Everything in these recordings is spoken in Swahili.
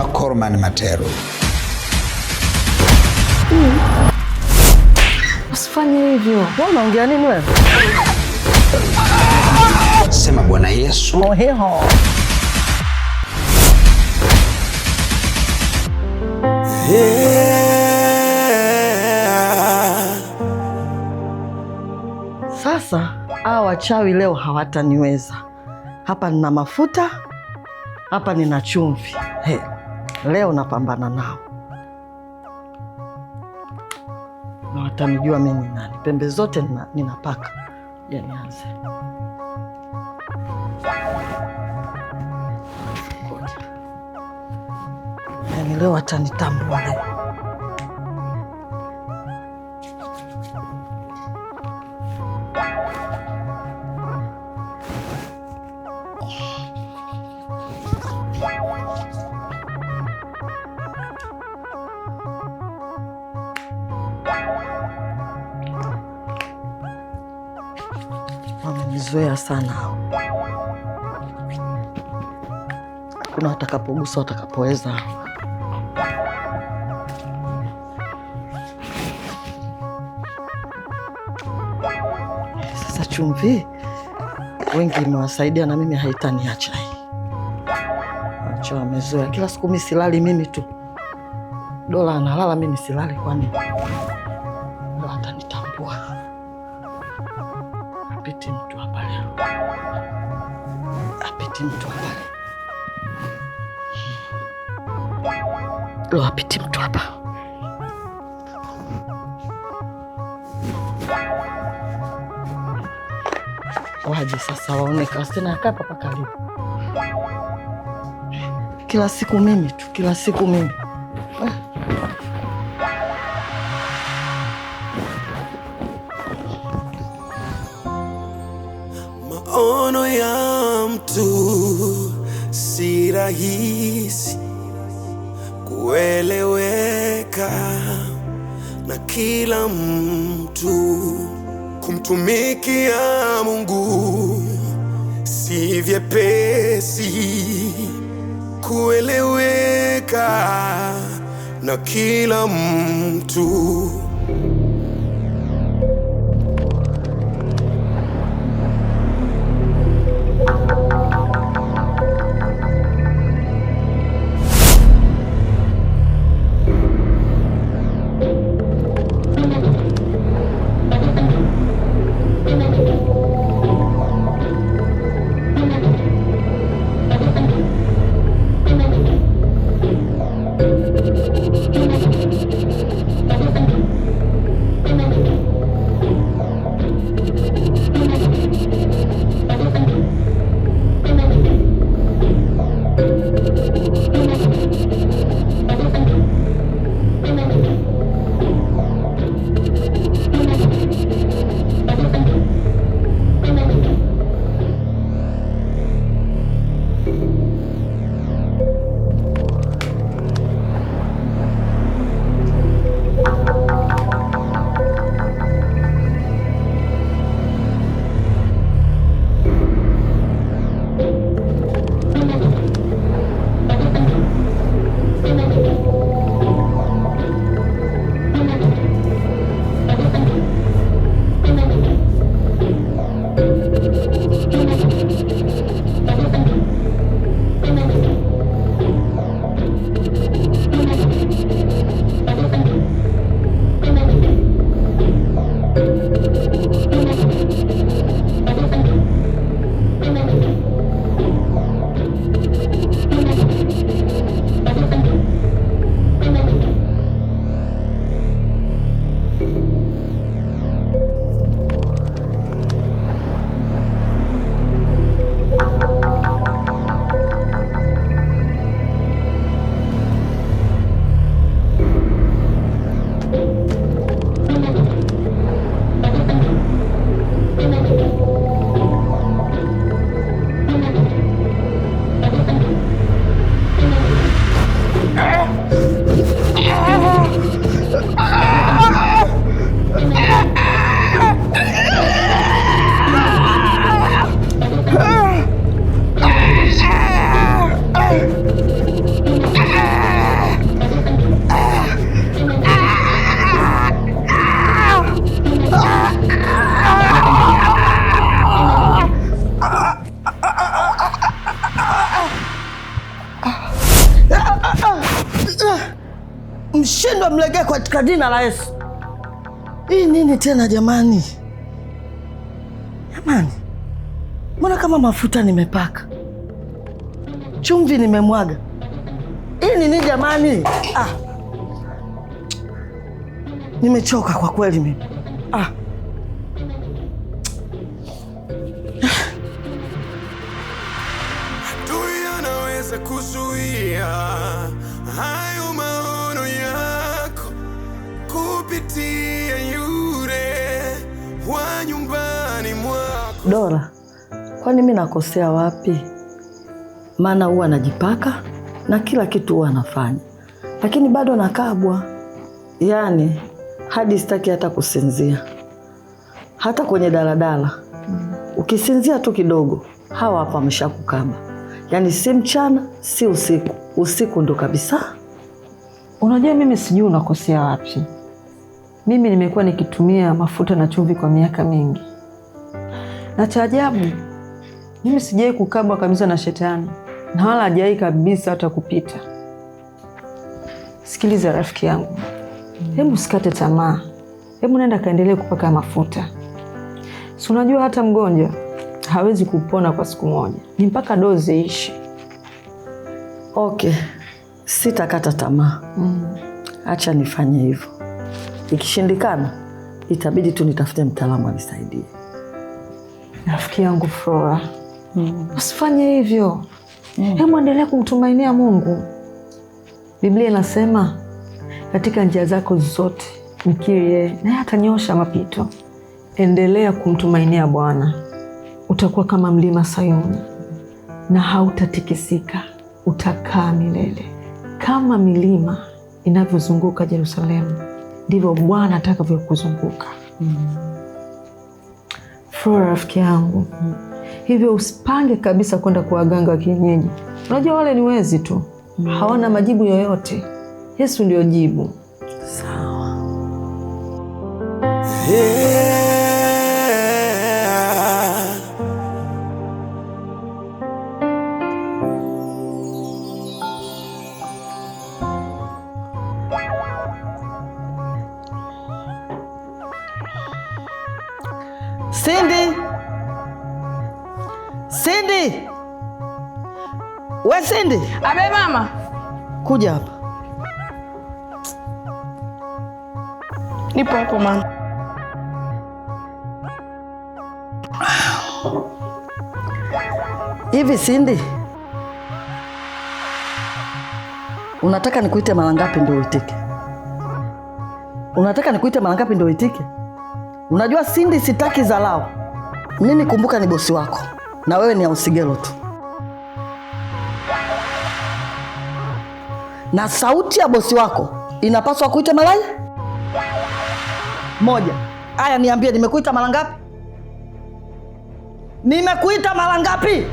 Mheshimiwa Corman Matero. Usifanye hivyo. Wewe unaongea nini wewe? Sema Bwana Yesu. Oheho. Sasa hawa wachawi leo hawataniweza. Hapa nina mafuta, hapa nina chumvi. Leo napambana nao na watanijua mimi ni nani. Pembe zote ninapaka. Ya nianze. Yaani leo watanitambua leo. Wamenizoea sana hao. Kuna watakapogusa watakapoweza. Sasa chumvi wengi imewasaidia na mimi haitaniacha hii. Acha wamezoea. Kila siku mimi silali mimi tu. Dola analala mimi silali kwani. Ndio atanitambua. Apiti mtu hapa leo. Apiti mtu hapa leo. Leo apiti mtu hapa. Waje sasa waone Kastina akaa hapa karibu. Kila siku mimi tu, kila siku mimi. Maono ya mtu si rahisi kueleweka na kila mtu. Kumtumikia Mungu si vyepesi kueleweka na kila mtu. Mshindwe mlegee katika jina la Yesu. Hii nini tena jamani? Jamani, mbona kama mafuta nimepaka, chumvi nimemwaga? Hii nini jamani? Nimechoka kwa kweli mimi. Adui anaweza kuzuia hayo maono yako kupitia yule wa nyumbani mwako. Dora, kwani mimi nakosea wapi? Maana huwa najipaka na kila kitu huwa nafanya, lakini bado nakabwa. Yaani hadi sitaki hata kusinzia. Hata kwenye daladala ukisinzia tu kidogo, hawa hapa wameshakukaba. Yaani si mchana si usiku, usiku ndo kabisa. Unajua mimi sijui unakosea wapi. Mimi nimekuwa nikitumia mafuta na chumvi kwa miaka mingi, na cha ajabu mimi sijai kukabwa kabisa na shetani, na wala hajai kabisa hata kupita. Sikiliza rafiki yangu, hebu sikate tamaa, hebu nenda kaendelee kupaka mafuta. Si unajua hata mgonjwa hawezi kupona kwa siku moja, ni mpaka dozi ishi. Okay, sitakata tamaa. Acha nifanye hivyo. Ikishindikana itabidi tu nitafute mtaalamu anisaidie. Rafiki yangu Flora, usifanye hivyo. Hebu endelea kumtumainia Mungu. Biblia inasema katika njia zako zote mkiri yeye, naye atanyosha mapito. Endelea kumtumainia Bwana. Utakuwa kama mlima Sayuni na hautatikisika, utakaa milele. Kama milima inavyozunguka Yerusalemu, ndivyo Bwana atakavyokuzunguka. Flora rafiki yangu, hivyo usipange kabisa kwenda kwa waganga wa kienyeji. Unajua wale ni wezi tu, hawana majibu yoyote. Yesu ndio jibu. Sawa. Cindy! Cindy! We Cindy! Abe mama. Kuja hapa. Nipo hapo mama. Hivi Cindy, unataka nikuite mara ngapi ndio uitike? Unataka nikuite mara ngapi ndio uitike? Unajua Cindy, sitaki dharau. Mimi kumbuka ni bosi wako na wewe ni ausigelo tu. Na sauti ya bosi wako inapaswa kuita mara moja. Aya, niambie nimekuita mara ngapi? Nimekuita mara ngapi?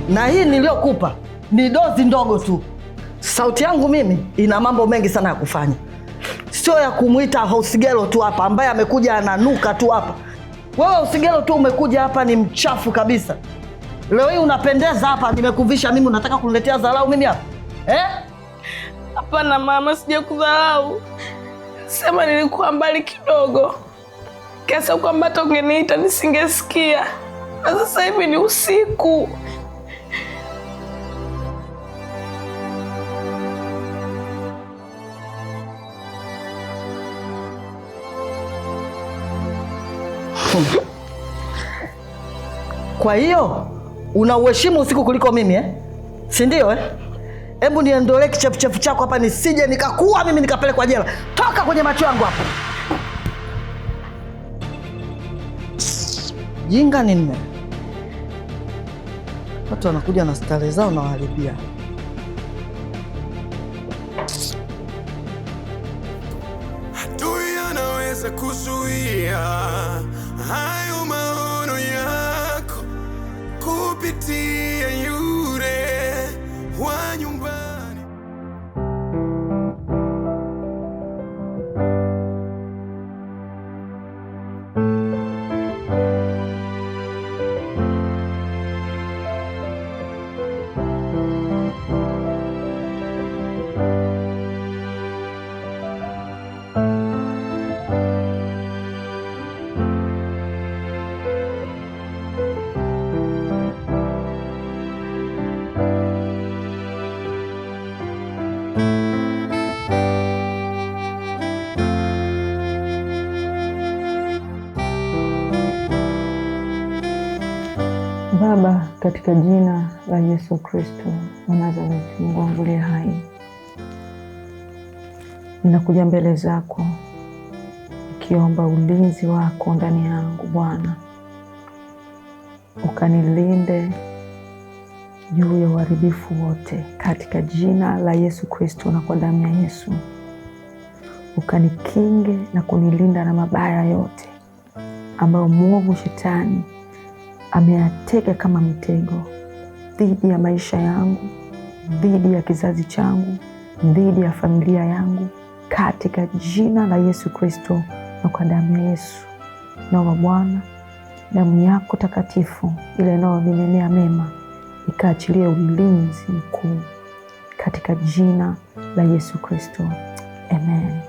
Na hii niliyokupa ni dozi ndogo tu. Sauti yangu mimi ina mambo mengi sana ya kufanya. Sio ya kumuita Hosigelo tu hapa ambaye amekuja ananuka tu hapa. Wewe Hosigelo tu umekuja hapa ni mchafu kabisa. Leo hii unapendeza hapa, nimekuvisha mimi, unataka kuniletea dharau mimi hapa? Hapana mama, sija kudharau. Sema nilikuwa mbali kidogo, kiasi kwamba hata ungeniita nisingesikia. Na sasa hivi ni usiku. Kwa hiyo unauheshimu usiku kuliko mimi si ndio Hebu niondolee kichefuchefu chako hapa nisije nikakuwa mimi nikapelekwa jela. Toka kwenye macho yangu hapa. Jinga nini? Watu wanakuja na stare zao na waharibia. Adui anaweza kuzuia hayo maono yako kupitia yule wa nyumbani. Katika jina la Yesu Kristo wa Nazareti, Mungu wangu aliye hai, ninakuja mbele zako nikiomba ulinzi wako ndani yangu Bwana, ukanilinde juu ya uharibifu wote katika jina la Yesu Kristo na kwa damu ya Yesu. Ukanikinge na kunilinda na mabaya yote ambayo mwovu shetani ameyatega kama mitego dhidi ya maisha yangu, dhidi ya kizazi changu, dhidi ya familia yangu, katika jina la Yesu Kristo na kwa damu ya Yesu. Naomba Bwana, damu yako takatifu ile inayonenea mema ikaachilie ulinzi mkuu katika jina la Yesu Kristo. Amen.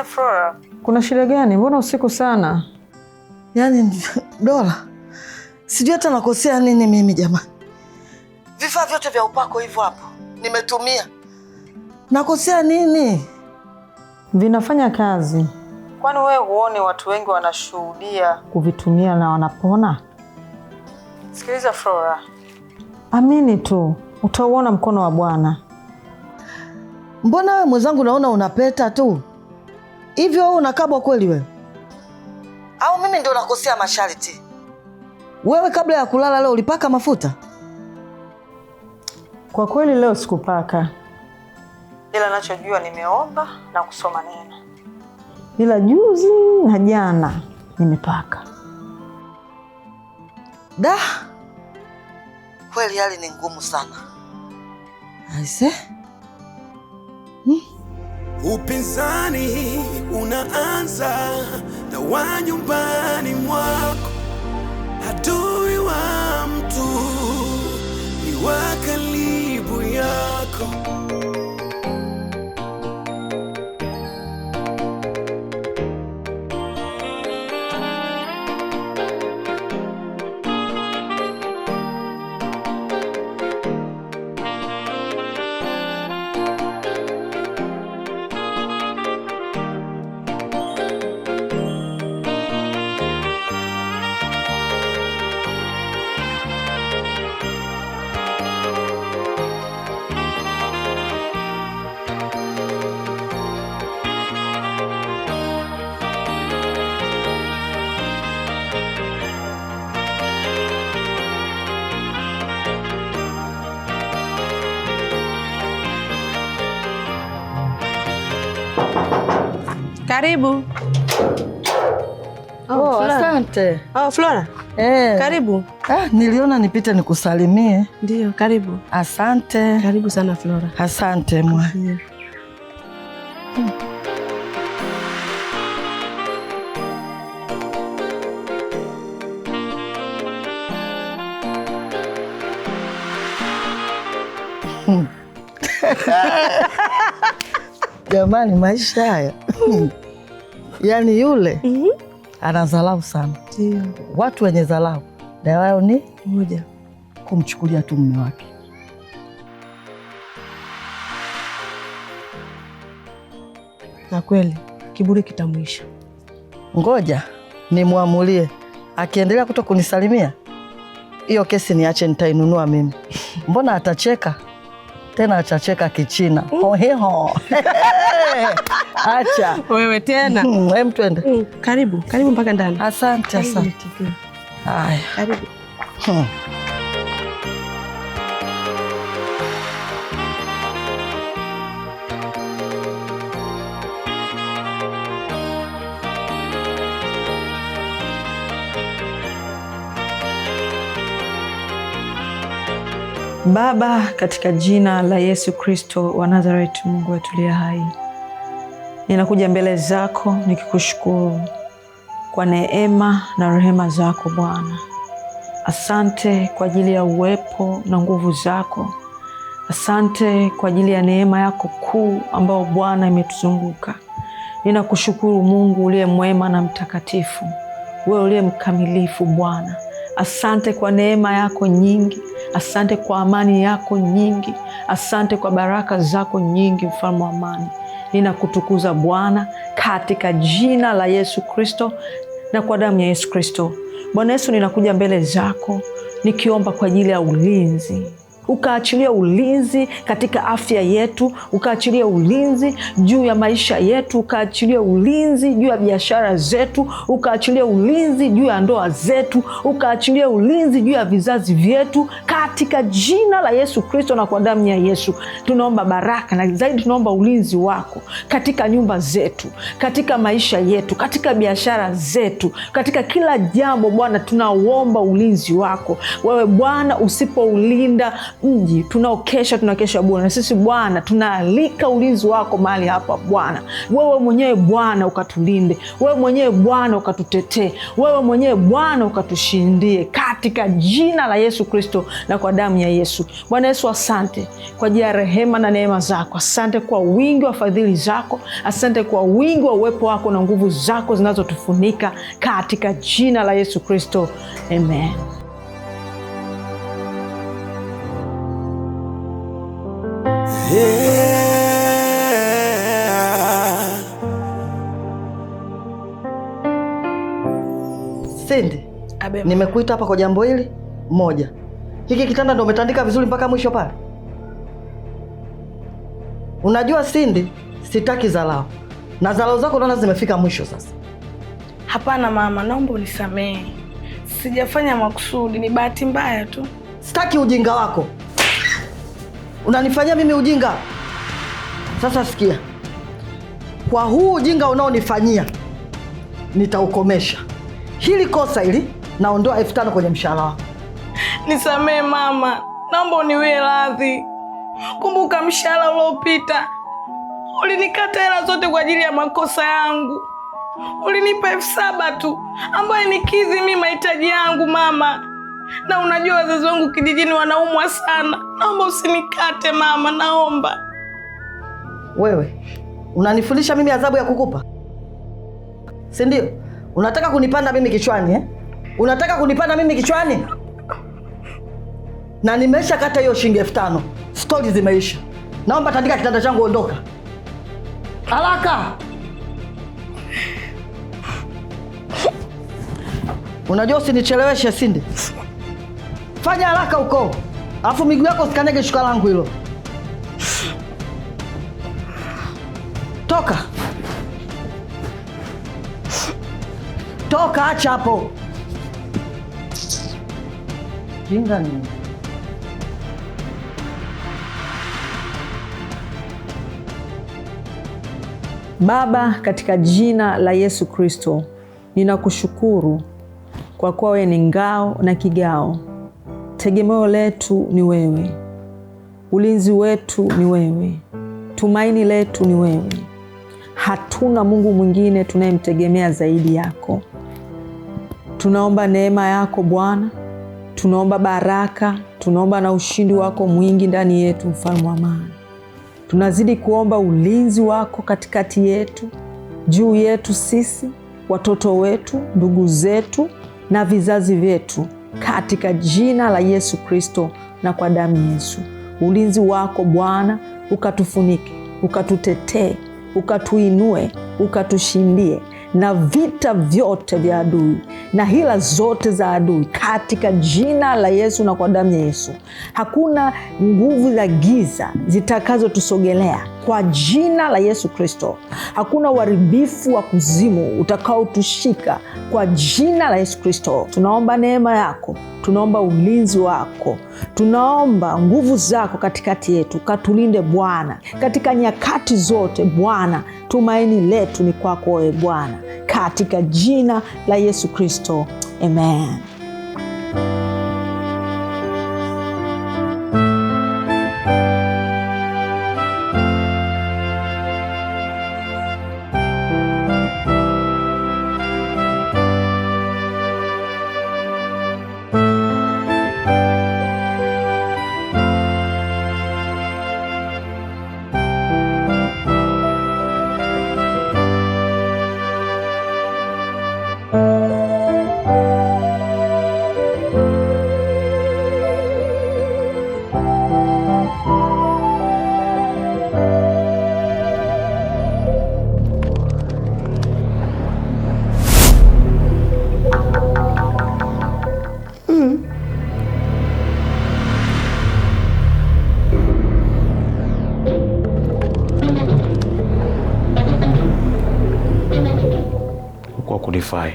Flora, kuna shida gani? Mbona usiku sana? Yaani Dola, sijui hata nakosea nini mimi jamani. Vifaa vyote vya upako hivyo hapo nimetumia. Nakosea nini? Vinafanya kazi. Kwani wewe huone watu wengi wanashuhudia kuvitumia na wanapona? Sikiliza Flora, amini tu, utauona mkono wa Bwana. Mbona wewe mwenzangu naona unapeta tu? Hivyo wewe unakabwa kweli wewe? Au mimi ndio nakosea masharti? Wewe kabla ya kulala leo ulipaka mafuta? Kwa kweli leo sikupaka. Ila nachojua nimeomba na kusoma neno. Ila juzi na jana nimepaka. Da! Kweli hali ni ngumu sana. Aise? Upinzani unaanza na wa nyumbani mwako. Adui wa mtu ni wa karibu yako. Karibu. Asante. Flora. Karibu. Niliona nipite nikusalimie. Ndio, karibu. Asante. Karibu sana Flora. Asante mwa. Jamani, maisha haya. Yaani yule anadharau sana. Ndio. Watu wenye dharau dawa yao ni moja, kumchukulia tu mume wake. Na kweli kiburi kitamwisha. Ngoja nimwamulie, akiendelea kuto kunisalimia hiyo kesi niache, nitainunua mimi. Mbona atacheka tena, atacheka kichina. Hoheho. Acha wewe tena. Hem, twende. Karibu mpaka ndani. Asante, asante. Haya, karibu. Baba, katika jina la Yesu Kristo wa Nazareti, Mungu wetu aliye hai, ninakuja mbele zako nikikushukuru kwa neema na rehema zako Bwana. Asante kwa ajili ya uwepo na nguvu zako. Asante kwa ajili ya neema yako kuu ambayo Bwana imetuzunguka. Ninakushukuru Mungu uliye mwema na mtakatifu, wewe uliye mkamilifu Bwana. Asante kwa neema yako nyingi. Asante kwa amani yako nyingi. Asante kwa baraka zako nyingi, mfalme wa amani. Ninakutukuza Bwana katika jina la Yesu Kristo na kwa damu ya Yesu Kristo. Bwana Yesu, ninakuja mbele zako nikiomba kwa ajili ya ulinzi. Ukaachilia ulinzi katika afya yetu, ukaachilia ulinzi juu ya maisha yetu, ukaachilia ulinzi juu ya biashara zetu, ukaachilia ulinzi juu ya ndoa zetu, ukaachilia ulinzi juu ya vizazi vyetu katika jina la Yesu Kristo na kwa damu ya Yesu. Tunaomba baraka na zaidi tunaomba ulinzi wako katika nyumba zetu, katika maisha yetu, katika biashara zetu, katika kila jambo Bwana, tunaomba ulinzi wako. Wewe Bwana usipoulinda mji tunaokesha, tunakesha Bwana. Na sisi Bwana tunaalika ulinzi wako mahali hapa Bwana. Wewe mwenyewe Bwana ukatulinde, wewe mwenyewe Bwana ukatutetee, wewe mwenyewe Bwana ukatushindie, katika jina la Yesu Kristo na kwa damu ya Yesu. Bwana Yesu, asante kwa ajili ya rehema na neema zako. Asante kwa wingi wa fadhili zako. Asante kwa wingi wa uwepo wako na nguvu zako zinazotufunika, katika jina la Yesu Kristo. Amen. Cindy, nimekuita hapa kwa jambo hili moja. Hiki kitanda ndio umetandika vizuri mpaka mwisho pale? Unajua Cindy, sitaki dharau. Na dharau zako naona zimefika mwisho sasa. Hapana mama, naomba unisamehe. Sijafanya makusudi, ni bahati mbaya tu. Sitaki ujinga wako. Unanifanyia mimi ujinga. Sasa sikia. Kwa huu ujinga unaonifanyia, nitaukomesha. Hili kosa hili, naondoa 5,000 kwenye mshahara wako. Nisamehe mama, naomba uniwie radhi. Kumbuka mshahara uliopita ulinikata hela zote kwa ajili ya makosa yangu. Ulinipa 7,000 tu ambayo nikidhi mimi mahitaji yangu mama. Na unajua wazazi wangu kijijini wanaumwa sana. Naomba usinikate mama, naomba. Wewe unanifundisha mimi adhabu ya kukupa, si ndio? Unataka kunipanda mimi kichwani eh? Unataka kunipanda mimi kichwani? Na nimesha kata hiyo shilingi 5,000. Stori zimeisha. Naomba tandika kitanda changu, ondoka haraka. Unajua usinicheleweshe Cindy. Fanya haraka uko. Alafu miguu yako usikanyage shuka langu hilo. Toka. Toka, acha hapo. Jinga ni. Baba, katika jina la Yesu Kristo, ninakushukuru kwa kuwa wewe ni ngao na kigao. Tegemeo letu ni wewe. Ulinzi wetu ni wewe. Tumaini letu ni wewe. Hatuna Mungu mwingine tunayemtegemea zaidi yako. Tunaomba neema yako Bwana. Tunaomba baraka. Tunaomba na ushindi wako mwingi ndani yetu, mfalme wa amani. Tunazidi kuomba ulinzi wako katikati yetu, juu yetu sisi, watoto wetu, ndugu zetu na vizazi vyetu, katika jina la Yesu Kristo na kwa damu ya Yesu. Ulinzi wako Bwana ukatufunike, ukatutetee, ukatuinue, ukatushindie na vita vyote vya adui na hila zote za adui, katika jina la Yesu na kwa damu ya Yesu. Hakuna nguvu za giza zitakazotusogelea kwa jina la Yesu Kristo. Hakuna uharibifu wa kuzimu utakaotushika kwa jina la Yesu Kristo. Tunaomba neema yako, tunaomba ulinzi wako, tunaomba nguvu zako katikati yetu. Katulinde Bwana katika nyakati zote Bwana. Tumaini letu ni kwako wewe Bwana, katika jina la Yesu Kristo. Amen. Kwa kulifai.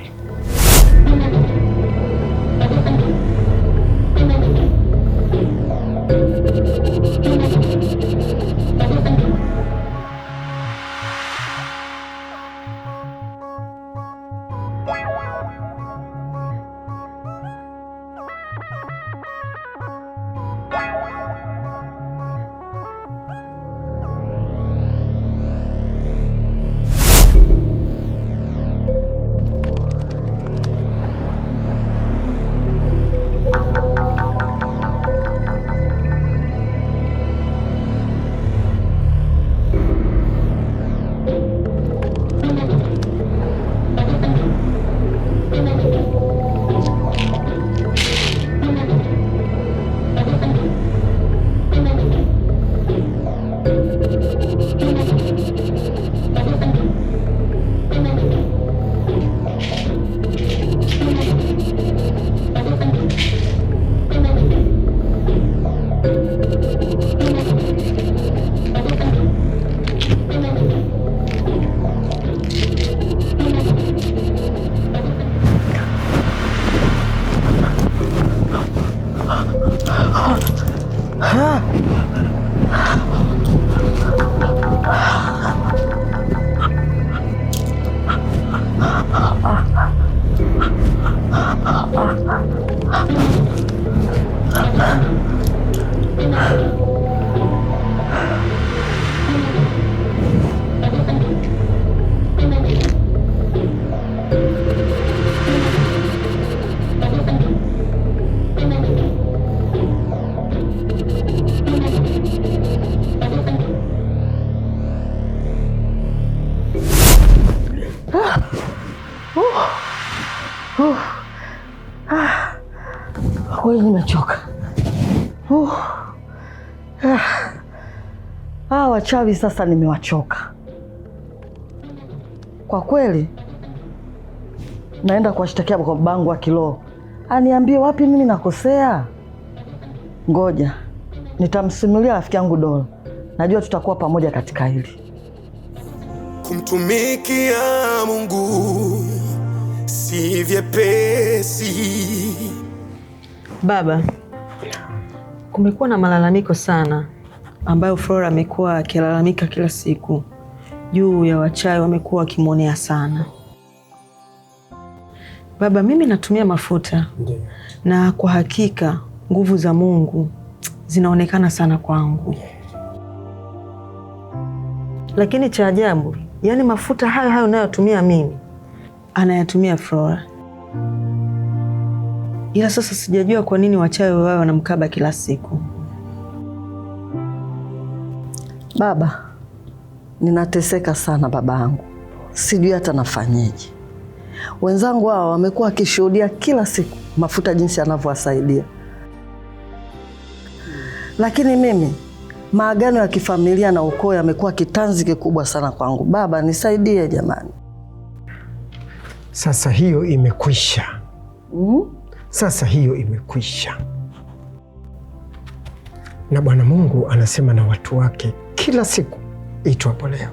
Kweli nimechoka. Wachawi sasa nimewachoka kwa kweli. Naenda kuwashtakia kwa babangu wa kiroho aniambie wapi mimi nakosea. Ngoja nitamsimulia rafiki yangu Dola, najua tutakuwa pamoja katika hili. Kumtumikia Mungu si vyepesi. Baba, kumekuwa na malalamiko sana ambayo Flora amekuwa akilalamika kila siku juu ya wachawi wamekuwa wakimwonea sana. Baba, mimi natumia mafuta na kwa hakika nguvu za Mungu zinaonekana sana kwangu. Lakini cha ajabu, yani mafuta hayo hayo nayotumia mimi anayatumia Flora. Ila sasa sijajua kwa nini wachawi wao wanamkaba kila siku. Baba, ninateseka sana babangu. Sijui hata nafanyeje. Wenzangu hao wamekuwa wakishuhudia kila siku mafuta jinsi yanavyowasaidia. Lakini mimi maagano ya kifamilia na ukoo yamekuwa kitanzi kikubwa sana kwangu. Baba, nisaidie jamani. Sasa hiyo imekwisha. Sasa hiyo imekwisha. Na Bwana Mungu anasema na watu wake kila siku itwapo leo.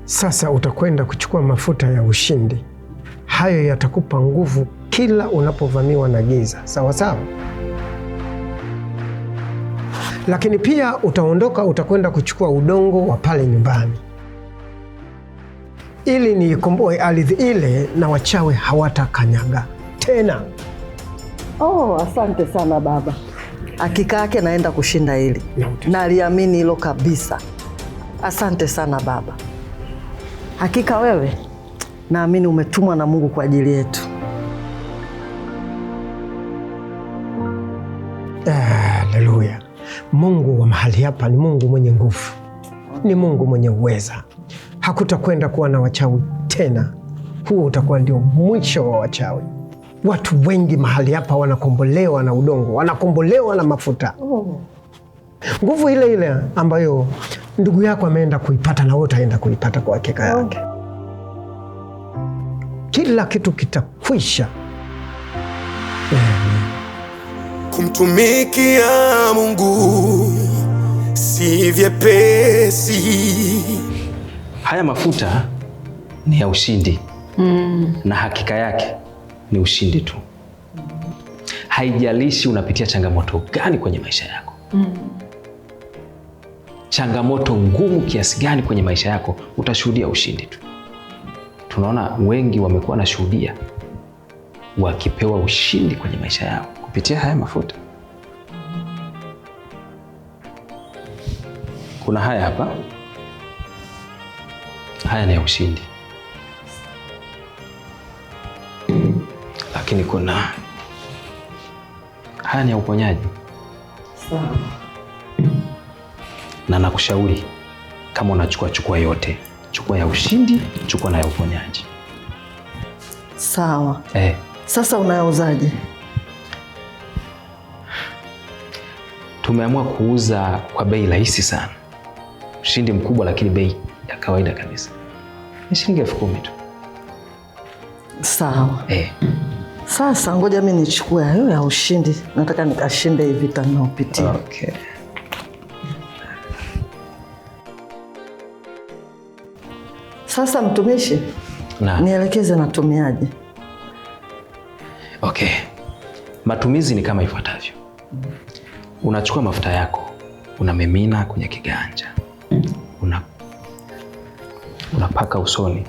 Sasa utakwenda kuchukua mafuta ya ushindi. Hayo yatakupa nguvu kila unapovamiwa na giza. Sawa sawa? Lakini pia utaondoka, utakwenda kuchukua udongo wa pale nyumbani ili niikomboe ardhi ile na wachawi hawatakanyaga tena. Asante sana baba. Hakika yake naenda kushinda hili. Naliamini hilo kabisa. Asante sana baba. Hakika wewe naamini umetumwa na Mungu kwa ajili yetu. Haleluya. Mungu wa mahali hapa ni Mungu mwenye nguvu. Ni Mungu mwenye uweza. Hakutakwenda kuwa na wachawi tena. Huo utakuwa ndio mwisho wa wachawi. Watu wengi mahali hapa wanakombolewa na udongo, wanakombolewa na mafuta. Nguvu ile ile ambayo ndugu yako ameenda kuipata na wewe utaenda kuipata kwa hakika yake. Kila kitu kitakwisha. Kumtumikia Mungu si vyepesi. Haya mafuta ni ya ushindi. Na hakika yake ni ushindi tu. Haijalishi unapitia changamoto gani kwenye maisha yako. Changamoto ngumu kiasi gani kwenye maisha yako, utashuhudia ushindi tu. Tunaona wengi wamekuwa na shuhudia wakipewa ushindi kwenye maisha yao kupitia haya mafuta. Kuna haya hapa. Haya ni ya ushindi. Lakini kuna haya ni ya uponyaji. Sawa. Na nakushauri kama unachukua yote. Chukua ya ushindi, chukua na ya uponyaji. Sawa. Sasa unayauzaje? Tumeamua kuuza kwa bei rahisi sana. Ushindi mkubwa lakini bei ya kawaida kabisa. Ni shilingi 10,000 tu. Sawa. Sasa ngoja mimi nichukue hayo ya ushindi. Nataka nikashinde hivi vita ninaopitia. Okay. Sasa mtumishi, Na. nielekeze natumiaje? Okay. Matumizi ni kama ifuatavyo. Unachukua mafuta yako, unamimina kwenye kiganja. Unapaka usoni.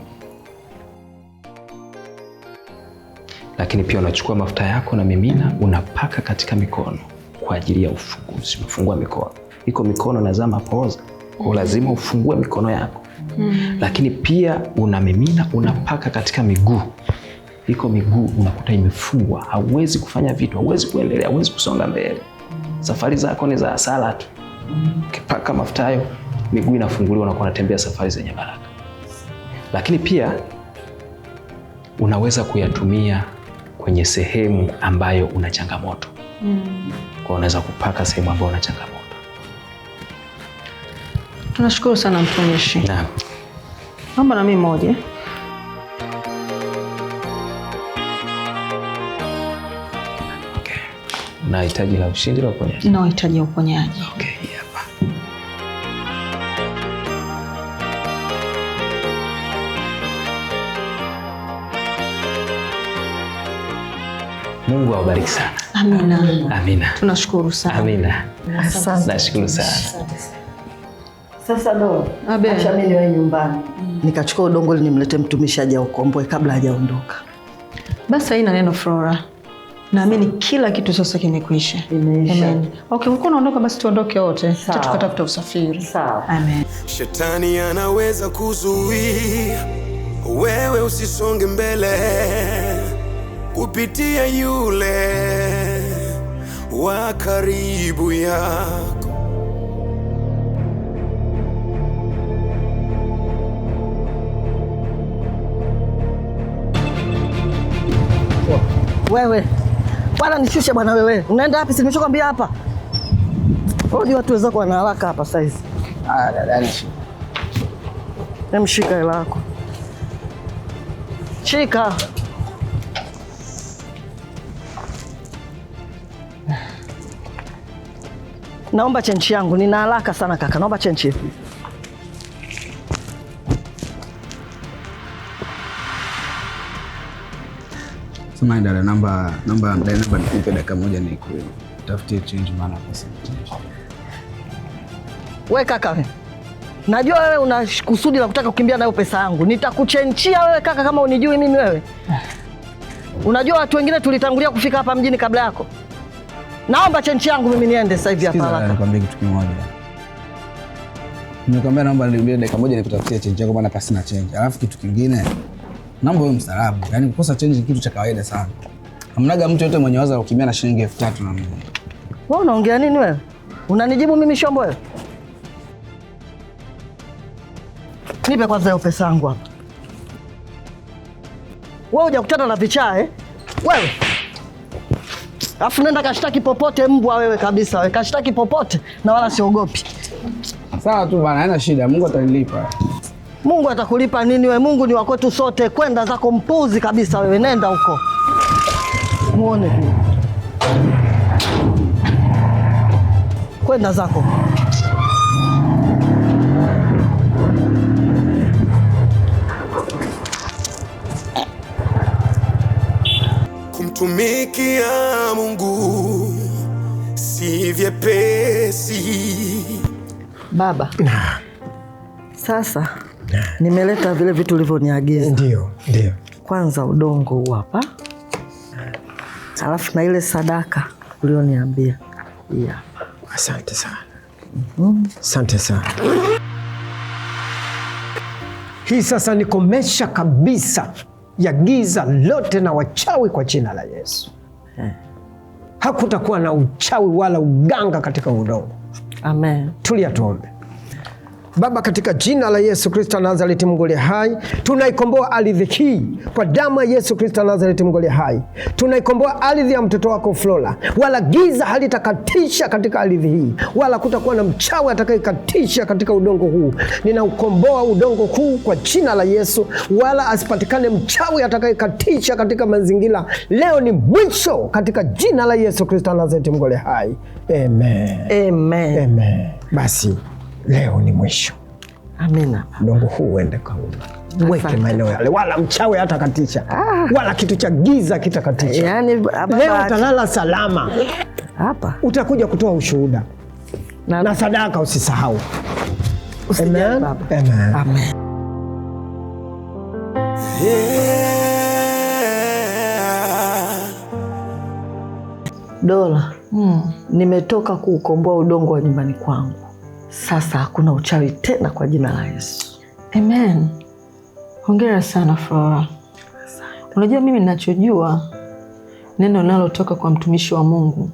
Lakini pia unachukua mafuta yako na mimina, unapaka katika mikono kwa ajili ya ufunguzi. Unafungua mikono. Iko mikono nazama poza. Kwa lazima ufungue mikono yako. Lakini pia unamimina, unapaka katika miguu. Iko miguu unakuta imefungwa, hauwezi kufanya vitu, hauwezi kuendelea, hauwezi kusonga mbele. Safari zako ni za hasara tu. Ukipaka mafuta hayo, miguu inafunguliwa, unakuwa unatembea safari zenye baraka. Lakini pia unaweza kuyatumia kwenye sehemu ambayo una changamoto. Kwa unaweza kupaka sehemu ambayo una changamoto. Tunashukuru sana mtumishi. Naam. Naomba na mimi moja. Okay. Unahitaji la ushindi la uponyaji? Nahitaji uponyaji. Okay, hapa. Mungu awabariki sana. Amina. Amina. Tunashukuru sana. Amina. Asante. Nashukuru sana. Sasa Dolo, Abe. acha mimi niwe nyumbani. Nikachukua udongo ili nimlete mtumishi aje ukomboe kabla hajaondoka. Basi haina neno Flora. Naamini kila kitu sasa kimekwisha. Imeisha. Amen. Okay, uko unaondoka basi tuondoke wote. Sawa. Tukatafuta usafiri. Sawa. Amen. Shetani anaweza kuzuia wewe usisonge mbele kupitia yule wa karibu yako. Wewe. Bwana nishushe bwana wewe. Unaenda wapi? Si nimeshakwambia hapa. Unajua watu wenzako wana haraka hapa sasa hizi. Dada nishi. Shika hela yako. Shika. Naomba chenchi yangu. Nina haraka sana kaka. Naomba chenchi. Sema dada, namba nikupe dakika moja nikutafutie change maana pesa. We kaka we. Najua wewe una kusudi la kutaka kukimbia nayo pesa yangu. Nitakuchenchia wewe kaka kama unijui mimi wewe. Unajua watu wengine tulitangulia kufika hapa mjini kabla yako. Naomba chenchi yangu mimi niende sasa hivi hapa haraka. Nikwambie kitu kimoja. Nimekwambia naomba nirudie dakika moja nikutafutie change yako maana pesa na change. Alafu kitu kingine, naomba wewe mstaarabu. Yaani kukosa change ni kitu cha kawaida sana. Hamnaga mtu yote mwenye waza kukimbia na shilingi 3000 na mimi. Wewe unaongea nini wewe? Unanijibu mimi shombo wewe? Nipe kwanza hiyo pesa yangu hapa. Wewe hujakutana na vichaa eh? Wewe. Alafu nenda kashtaki popote mbwa wewe kabisa wewe. Kashtaki popote na wala siogopi. Sawa tu bana, haina shida. Mungu atanilipa. Mungu atakulipa nini wewe? Mungu ni wa kwetu sote. Kwenda zako mpuzi kabisa wewe. Nenda huko. Muone tu. Kwenda zako. Kumtumikia Mungu si vyepesi. Baba. Sasa nimeleta vile vitu ulivyoniagiza. Ndio. Kwanza udongo huu hapa. Alafu na ile sadaka ulioniambia. Yeah. Asante sana. Asante sana. Hii sasa nikomesha kabisa ya giza lote na wachawi kwa jina la Yesu. Hakutakuwa na uchawi wala uganga katika udongo. Amen. Tulia tuombe. Baba, katika jina la Yesu Kristo Nazareti, Mungu aliye hai, tunaikomboa ardhi hii kwa damu ya Yesu Kristo Nazareti, Mungu aliye hai. Tunaikomboa ardhi ya mtoto wako Flora, wala giza halitakatisha katika ardhi hii, wala kutakuwa na mchawi atakayekatisha katika udongo huu. Ninaukomboa udongo huu kwa jina la Yesu, wala asipatikane mchawi atakayekatisha katika mazingira. Leo ni mwisho katika jina la Yesu Kristo Nazareti, Mungu aliye hai. Amen. Amen. Amen. Basi leo ni mwisho. Amina. Udongo huu uende kwa weke maeneo yale, wala mchawi hatakatisha, wala kitu cha giza kitakatisha. Yaani leo utalala salama. Hapa utakuja kutoa ushuhuda na sadaka, usisahau. Amen. Amen. Amen. Dola, nimetoka kuukomboa udongo wa nyumbani kwangu. Sasa hakuna uchawi tena kwa jina la Yesu. Amen. Hongera sana Flora. Unajua mimi ninachojua, neno linalotoka kwa mtumishi wa Mungu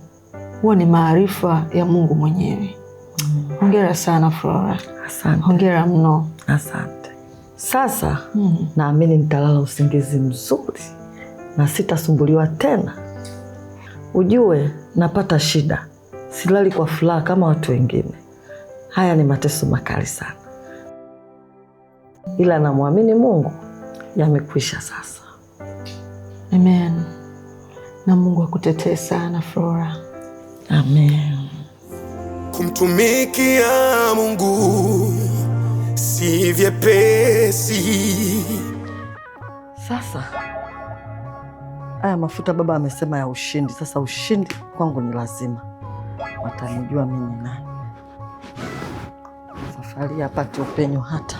huwa ni maarifa ya Mungu mwenyewe. Hongera sana Flora. Asante. Hongera mno. Asante. Sasa naamini nitalala usingizi mzuri na sitasumbuliwa tena. Ujue napata shida, silali kwa furaha kama watu wengine. Haya ni mateso makali sana, ila namwamini Mungu, yamekwisha sasa. Amen. Na Mungu akutetee sana Flora. Amen. Kumtumikia Mungu si vyepesi. Sasa haya mafuta baba amesema ya ushindi. Sasa ushindi kwangu ni lazima, watanijua mimi ni nani. Safari hapati upenyo hata.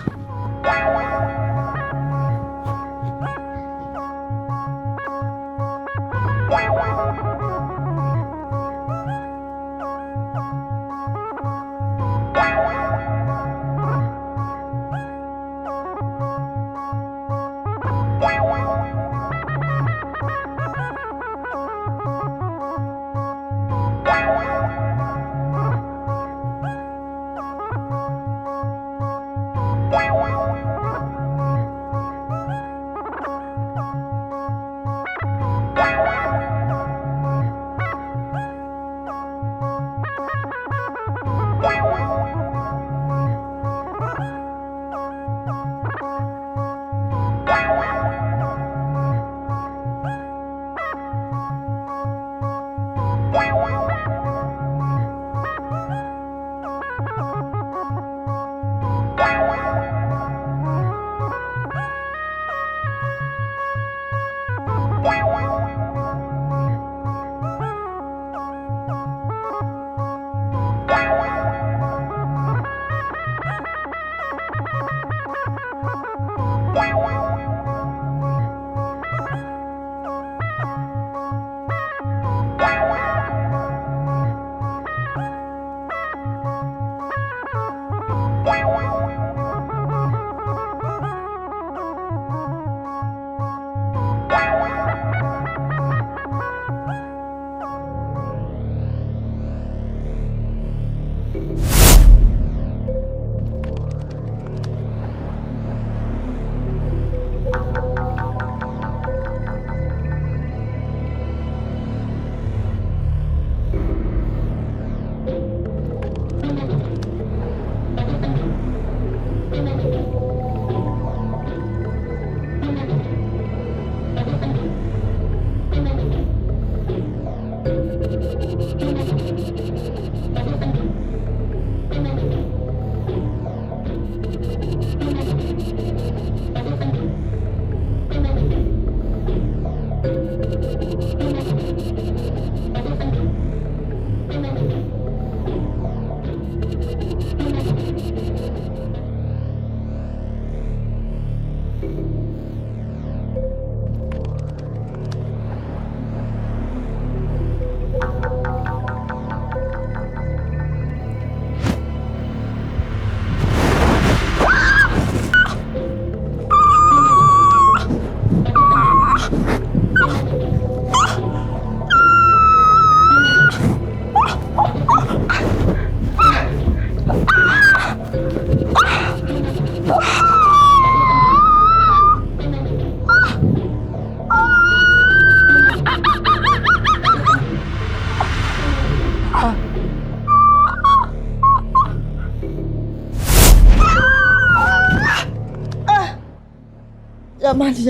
Jamani,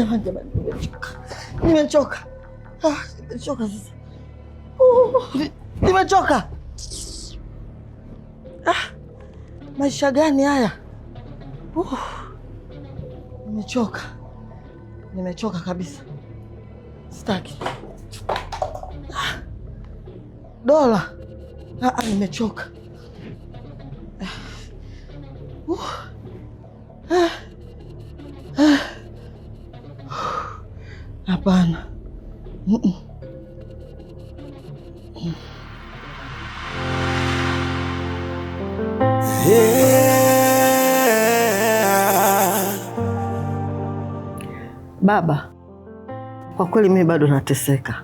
nimechoka sasa. Nimechoka. Maisha gani haya? Nimechoka kabisa, sitaki. Dola, nimechoka. Hapana. Baba, kwa kweli mimi bado nateseka.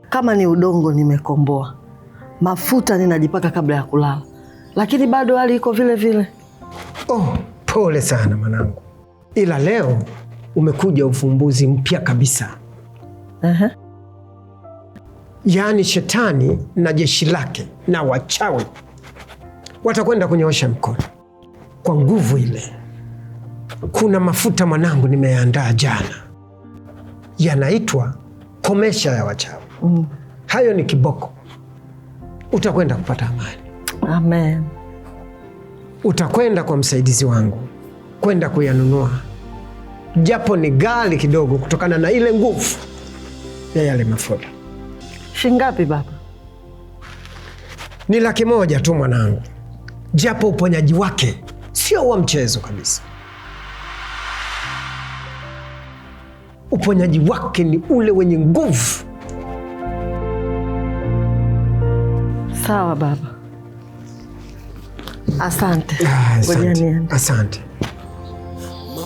Kama ni udongo nimekomboa, mafuta ninajipaka kabla ya kulala, lakini bado hali iko vile vile. Pole sana mwanangu, ila leo umekuja ufumbuzi mpya kabisa. Yaani shetani na jeshi lake na wachawi watakwenda kunyoosha mkono kwa nguvu ile. Kuna mafuta mwanangu nimeandaa jana, yanaitwa komesha ya wachawi. Hayo ni kiboko, utakwenda kupata amani. Amen. Utakwenda kwa msaidizi wangu kwenda kuyanunua, japo ni ghali kidogo kutokana na ile nguvu ya yale mafuta. Shingapi baba? Ni 100,000 tu mwanangu, japo uponyaji wake sio wa mchezo kabisa. Uponyaji wake ni ule wenye nguvu. Sawa baba, asante. Asante.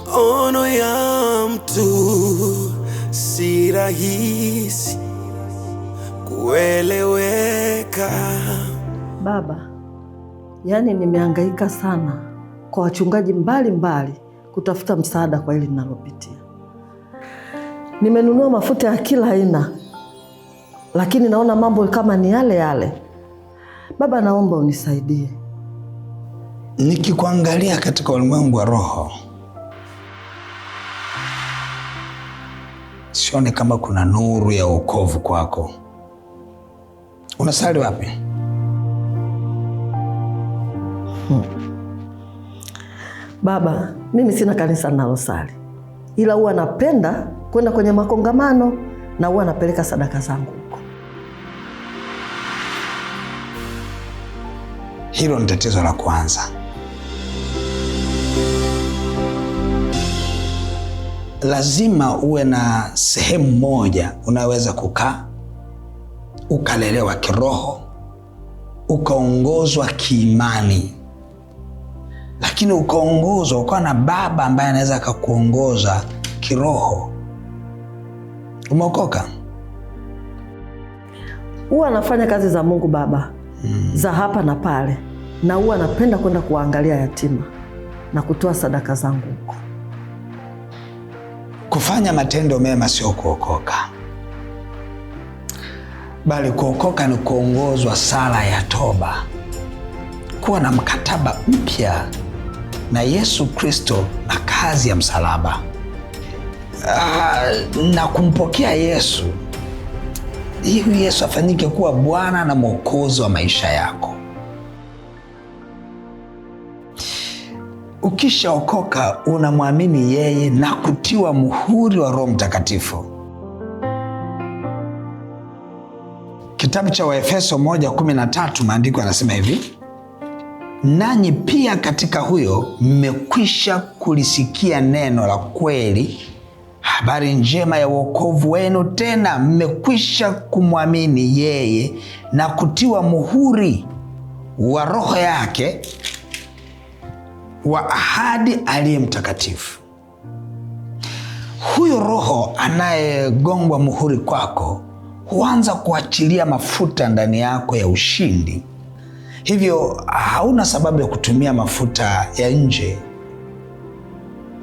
Maono ya mtu si rahisi kueleweka. Baba, yaani nimehangaika sana kwa wachungaji mbalimbali kutafuta msaada kwa hili ninalopitia. Nimenunua mafuta ya kila aina, lakini naona mambo kama ni yale yale. Baba, naomba unisaidie. Nikikuangalia katika ulimwengu wa roho, sioni kama kuna nuru ya wokovu kwako. Unasali wapi? Baba, mimi sina kanisa ninalosali, ila huwa napenda kwenda kwenye makongamano na huwa napeleka sadaka zangu huko. Hilo ni tatizo la kwanza. Lazima uwe na sehemu moja unaweza kukaa, ukalelewa kiroho, ukaongozwa kiimani, lakini ukaongozwa ukawa na baba ambaye anaweza akakuongoza kiroho. Umeokoka? Huwa nafanya kazi za Mungu baba, za hapa na pale, na huwa napenda kwenda kuangalia yatima na kutoa sadaka zangu huko. Kufanya matendo mema sio kuokoka, bali kuokoka ni kuongozwa sala ya toba, kuwa na mkataba mpya na Yesu Kristo na kazi ya msalaba, na kumpokea Yesu. Hivi Yesu afanyike kuwa Bwana na Mwokozi wa maisha yako. Ukishaokoka unamwamini yeye na kutiwa muhuri wa Roho Mtakatifu. Kitabu cha Waefeso 1:13 maandiko yanasema hivi: nanyi pia katika huyo mmekwisha kulisikia neno la kweli, habari njema ya wokovu wenu, tena mmekwisha kumwamini yeye na kutiwa muhuri wa Roho yake wa ahadi aliye mtakatifu. Huyo Roho anayegongwa muhuri kwako huanza kuachilia mafuta ndani yako ya ushindi. Hivyo hauna sababu ya kutumia mafuta ya nje.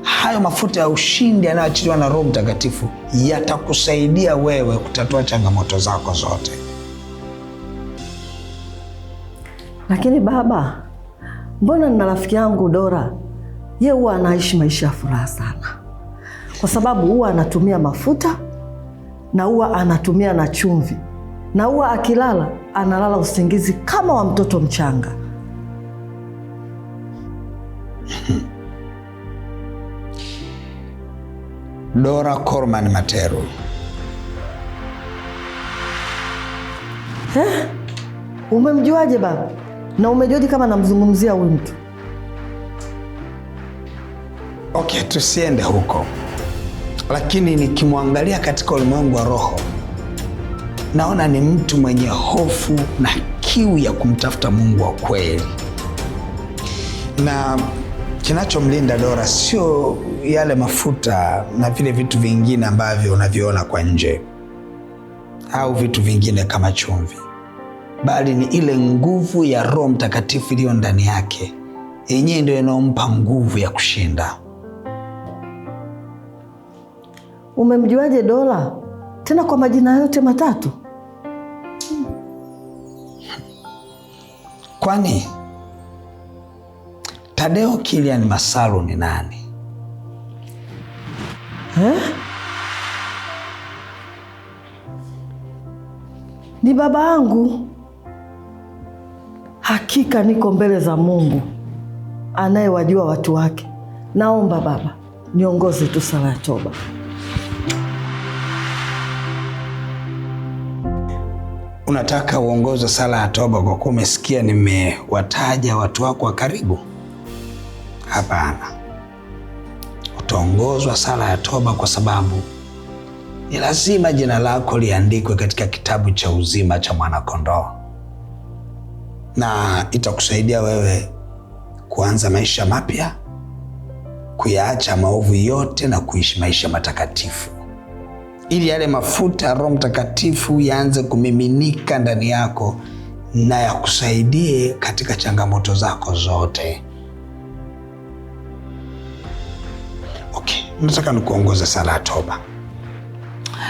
Hayo mafuta ya ushindi yanayoachiliwa na Roho Mtakatifu yatakusaidia wewe kutatua changamoto zako zote. Lakini baba, mbona nina rafiki yangu Dora, ye huwa anaishi maisha ya furaha sana, kwa sababu huwa anatumia mafuta na huwa anatumia na chumvi, na huwa akilala analala usingizi kama wa mtoto mchanga. Dora Korman Materu. Umemjuaje baba? Na umejuaje kama namzungumzia huyu mtu? Okay, tusiende huko, lakini nikimwangalia katika ulimwengu wa roho, naona ni mtu mwenye hofu na kiu ya kumtafuta Mungu wa kweli, na kinachomlinda Dora sio yale mafuta na vile vitu vingine ambavyo unaviona kwa nje au vitu vingine kama chumvi, bali ni ile nguvu ya Roho Mtakatifu iliyo ndani yake. Yenyewe ndio inompa nguvu ya kushinda. Umemjuaje Dora tena kwa majina yote matatu? Kwani Tadeo Kilian Masalu ni nani? Ni baba yangu. Hakika niko mbele za Mungu anayewajua watu wake. Naomba baba, niongoze tu sala ya toba. Unataka uongoze sala ya toba kwa kuwa umesikia nimewataja watu wako wa karibu? Hapana. Utaongozwa sala ya toba kwa sababu ni lazima jina lako liandikwe katika kitabu cha uzima cha Mwana-Kondoo, na itakusaidia wewe kuanza maisha mapya, kuyaacha maovu yote na kuishi maisha matakatifu, ili yale mafuta Roho Mtakatifu yaanze kumiminika ndani yako na yakusaidie katika changamoto zako zote. Okay, nataka nikuongoze sala ya toba.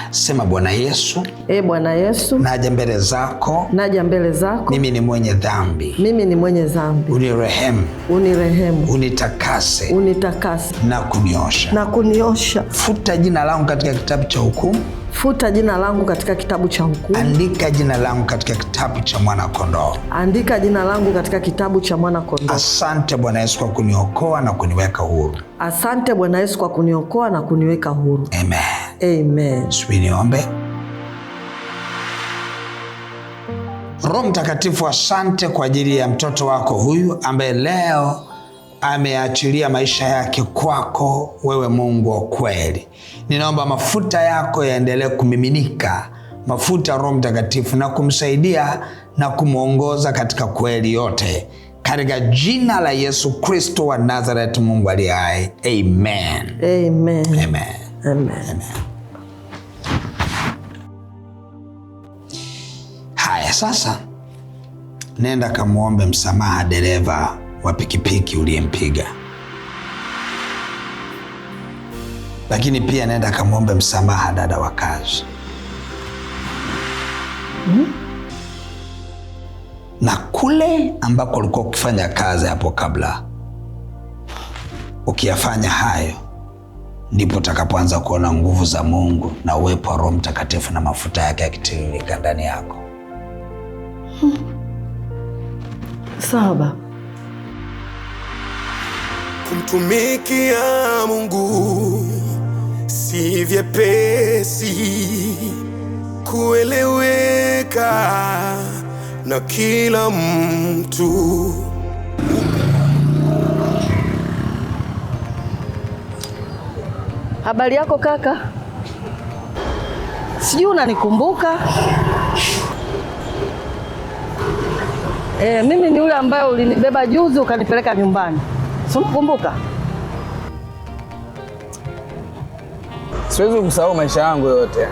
Sema: Bwana Yesu, Bwana Yesu, naja mbele zako. Naja mbele zako. Mimi ni mwenye dhambi. Mimi ni mwenye dhambi. Unirehemu. Unirehemu. Unitakase. Unitakase. Na kuniosha. Na kuniosha. Futa jina langu katika kitabu cha hukumu. Futa jina langu katika kitabu cha hukumu. Andika jina langu katika kitabu cha Mwana-Kondoo. Andika jina langu katika kitabu cha Mwana-Kondoo. Asante Bwana Yesu kwa kuniokoa na kuniweka huru. Asante Bwana Yesu kwa kuniokoa na kuniweka huru. Amen. Amen. Niombe. Roho Mtakatifu, asante kwa ajili ya mtoto wako huyu ambaye leo ameachilia maisha yake kwako wewe, Mungu wa kweli. Ninaomba mafuta yako yaendelee kumiminika, mafuta ya Roho Mtakatifu, na kumsaidia na kumwongoza katika kweli yote, katika jina la Yesu Kristo wa Nazareth, Mungu aliye hai. Amen. Amen. Amen. Amen. Amen. Haya, sasa nenda kamuombe msamaha dereva wa pikipiki uliyempiga, lakini pia nenda kamuombe msamaha dada wa kazi. Na kule ambako ulikuwa ukifanya kazi hapo kabla, ukiyafanya hayo, ndipo utakapoanza kuona nguvu za Mungu na uwepo wa Roho Mtakatifu na mafuta yake yakitiririka ndani yako. Sawa baba. Kumtumikia Mungu si vyepesi kueleweka na kila mtu. Habari yako kaka? Sijui unanikumbuka? Mimi ni yule ambaye ulinibeba juzi ukanipeleka nyumbani. Si unakumbuka? Siwezi kusahau maisha yangu yote.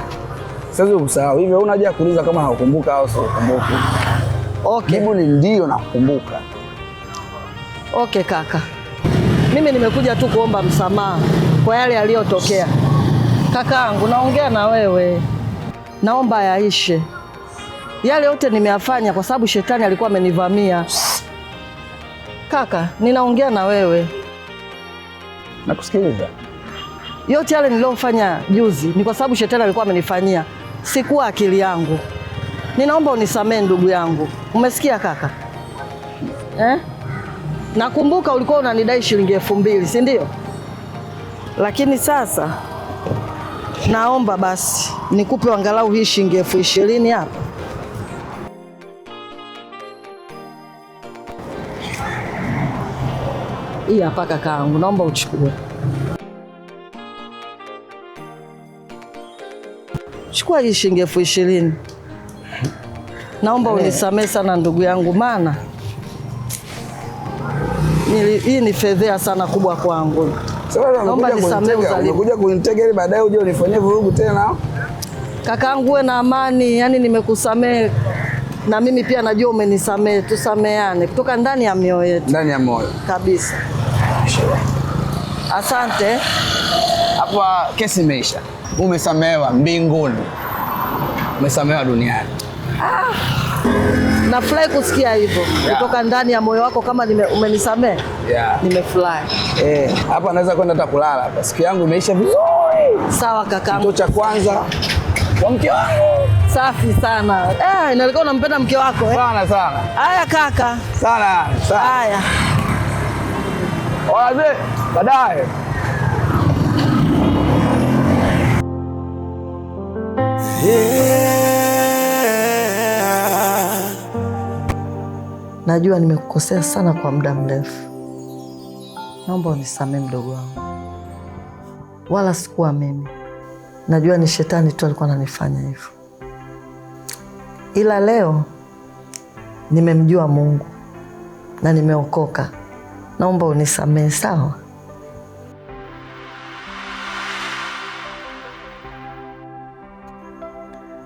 Siwezi kusahau. Hivyo unaja kuuliza kama haukumbuka au sio ukumbuki. Okay. Jibu ni ndio nakumbuka. Okay kaka. Mimi nimekuja tu kuomba msamaha kwa yale yaliyotokea. Kakaangu, naongea na wewe. Naomba yaishe. Yale yote nimeyafanya kwa sababu shetani alikuwa amenivamia. Kaka, ninaongea na wewe. Nakusikiliza. Yote yale niliyofanya juzi ni kwa sababu shetani alikuwa amenifanyia. Sikuwa akili yangu. Ninaomba unisamehe ndugu yangu. Umesikia kaka? Nakumbuka ulikuwa unanidai shilingi 2000, si ndio? Lakini sasa naomba basi nikupe angalau hii shilingi 20,000 hapa. Hii hapa kakaangu, naomba uchukue. Chukua hii shilingi 20,000. Naomba unisamehe sana ndugu yangu, maana hii ni fedheha sana kubwa kwangu. Naomba nisamehe uzalimu. Unakuja kunitega ili baadaye uje unifanyie vurugu tena. Kakaangu, uwe na amani, yani nimekusamehe na mimi pia najua umenisamehe. Tusameane kutoka ndani ya mioyo yetu. Ndani ya moyo. Kabisa. Asante. Hapa kesi imeisha. Umesamehewa mbinguni. Umesamehewa duniani. Nafurahi kusikia hivyo kutoka ndani ya moyo wako kama umenisamehe. Nimefurahi. Hapa naweza kwenda hata kulala hapa. Siku yangu imeisha vizuri. Sawa kakaangu. Kituo cha kwanza kwa mke wangu. Safi sana. Inaelekea unampenda mke wako Sana sana. Haya kaka. Sana sana. Haya. Wazee, baadaye. Najua nimekukosea sana kwa muda mrefu. Naomba unisamehe mdogo wangu. Wala sikuwa mimi. Najua ni shetani tu alikuwa ananifanya hivyo. Ila leo nimemjua Mungu na nimeokoka. Naomba unisamehe, sawa?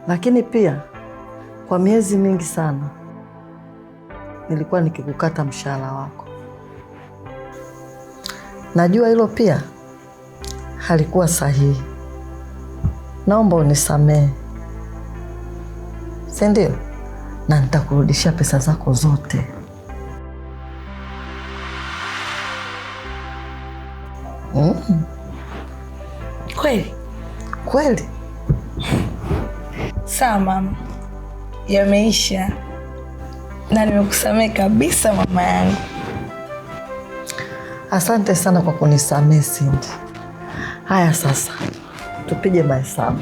Lakini pia kwa miezi mingi sana nilikuwa nikikukata mshahara wako. Najua hilo pia halikuwa sahihi. Naomba unisamehe, si ndio? Na nitakurudishia pesa zako zote. Kweli? Kweli. Sawa mama, yameisha na nimekusamehe kabisa mama yangu. Asante sana kwa kunisamehe Cindy. Haya sasa, tupige mahesabu.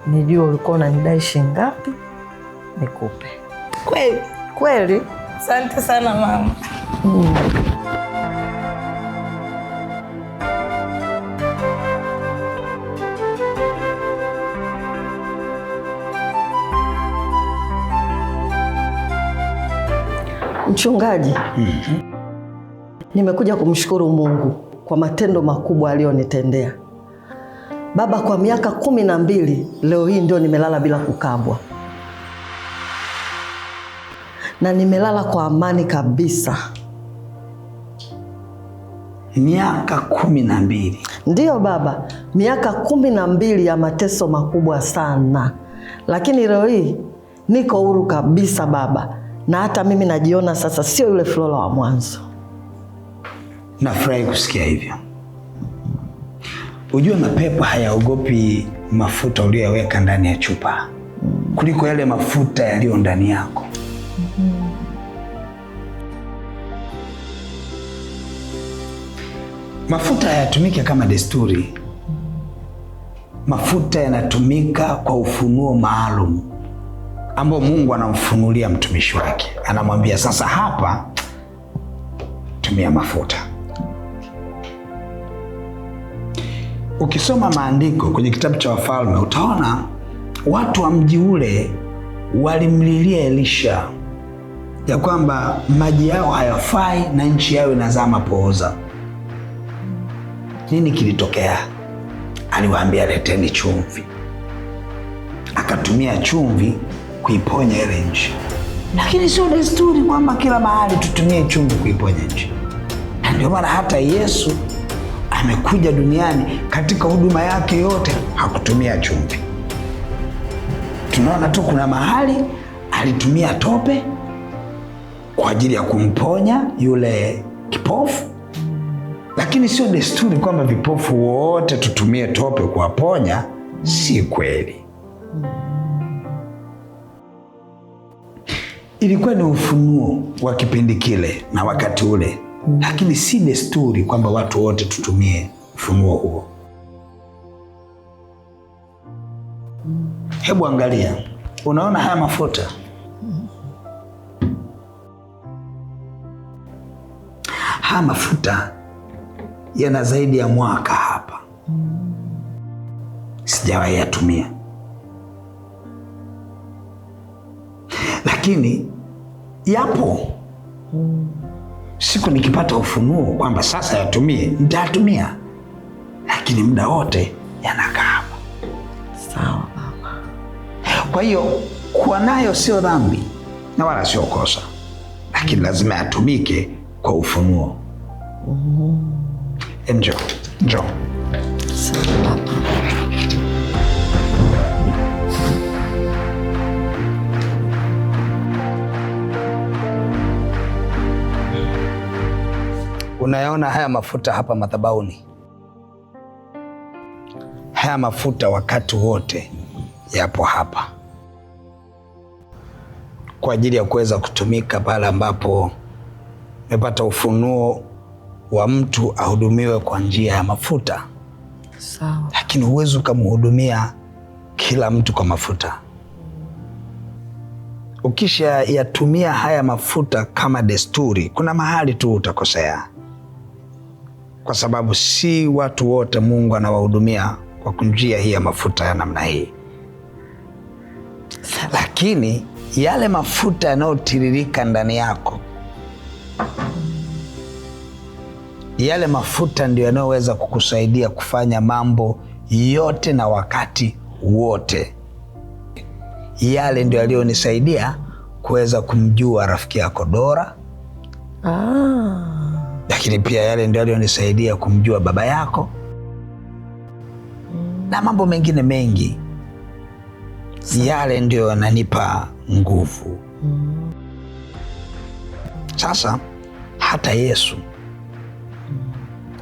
Nijue ulikuwa unanidai shilingi ngapi nikupe. Kweli? Kweli? Asante sana mama. Mchungaji, nimekuja kumshukuru Mungu kwa matendo makubwa aliyonitendea. Baba, kwa miaka 12 leo hii ndio nimelala bila kukabwa. Na nimelala kwa amani kabisa. Miaka 12? Ndiyo baba, miaka 12 ya mateso makubwa sana. Lakini leo hii niko huru kabisa baba. Na hata mimi najiona sasa sio yule Flora wa mwanzo. Nafurahi kusikia hivyo. Ujue mapepo hayaogopi mafuta uliyoweka ndani ya chupa kuliko yale mafuta yaliyo ndani yako. Mafuta hayatumiki kama desturi. Mafuta yanatumika kwa ufunuo maalum ambao Mungu anamfunulia mtumishi wake. Anamwambia sasa, hapa tumia mafuta. Ukisoma maandiko kwenye kitabu cha Wafalme utaona watu wa mji ule walimlilia Elisha ya kwamba maji yao hayafai na nchi yao inazaa mapooza. Nini kilitokea? Aliwaambia leteni chumvi. Akatumia chumvi kuiponya ile nchi. Lakini sio desturi kwamba kila mahali tutumie chumvi kuiponya nchi. Na ndio maana hata Yesu amekuja duniani, katika huduma yake yote hakutumia chumvi. Tunaona tu kuna mahali alitumia tope kwa ajili ya kumponya yule kipofu, lakini sio desturi kwamba vipofu wote tutumie tope kuwaponya. Si kweli. Ilikuwa ni ufunuo wa kipindi kile na wakati ule, lakini si desturi kwamba watu wote tutumie ufunuo huo. Hebu angalia, unaona haya mafuta? Haya mafuta yana zaidi ya mwaka hapa, sijawahi yatumia, lakini yapo. Siku nikipata ufunuo kwamba sasa yatumie, nitayatumia, lakini muda wote yanakaa hapa. Sawa baba. Kwa hiyo kuwa nayo sio dhambi na wala sio kosa, lakini lazima yatumike kwa ufunuo. Njoo. Sawa baba. Unayaona haya mafuta hapa madhabahuni? Haya mafuta wakati wote yapo hapa kwa ajili ya kuweza kutumika pale ambapo umepata ufunuo wa mtu ahudumiwe kwa njia ya mafuta. Sawa. Lakini huwezi ukamhudumia kila mtu kwa mafuta. Ukisha yatumia haya mafuta kama desturi, kuna mahali tu utakosea, kwa sababu si watu wote Mungu anawahudumia kwa njia hii ya mafuta ya namna hii. Lakini yale mafuta yanayotiririka ndani yako, yale mafuta ndio yanayoweza kukusaidia kufanya mambo yote na wakati wote. Yale ndio yaliyonisaidia kuweza kumjua rafiki yako Dora. Lakini pia yale ndio yaliyonisaidia kumjua baba yako na mambo mengine mengi. Yale ndio yananipa nguvu. Sasa hata Yesu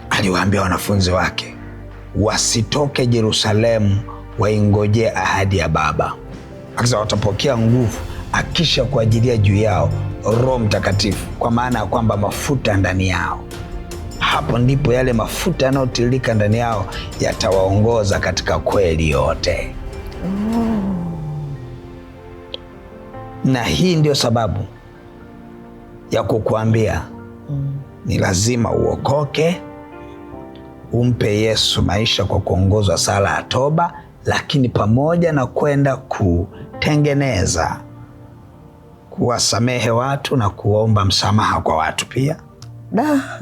aliwaambia wanafunzi wake wasitoke Yerusalemu, waingojee ahadi ya Baba. Akisema watapokea nguvu akisha kuajilia juu yao Roho Mtakatifu, kwa maana ya kwamba mafuta ndani yao. Hapo ndipo yale mafuta yanayotiririka ndani yao yatawaongoza katika kweli yote. Na hii ndio sababu ya kukuambia ni lazima uokoke, umpe Yesu maisha kwa kuongozwa sala ya toba, lakini pamoja na kwenda kutengeneza, kuwasamehe watu na kuomba msamaha kwa watu pia.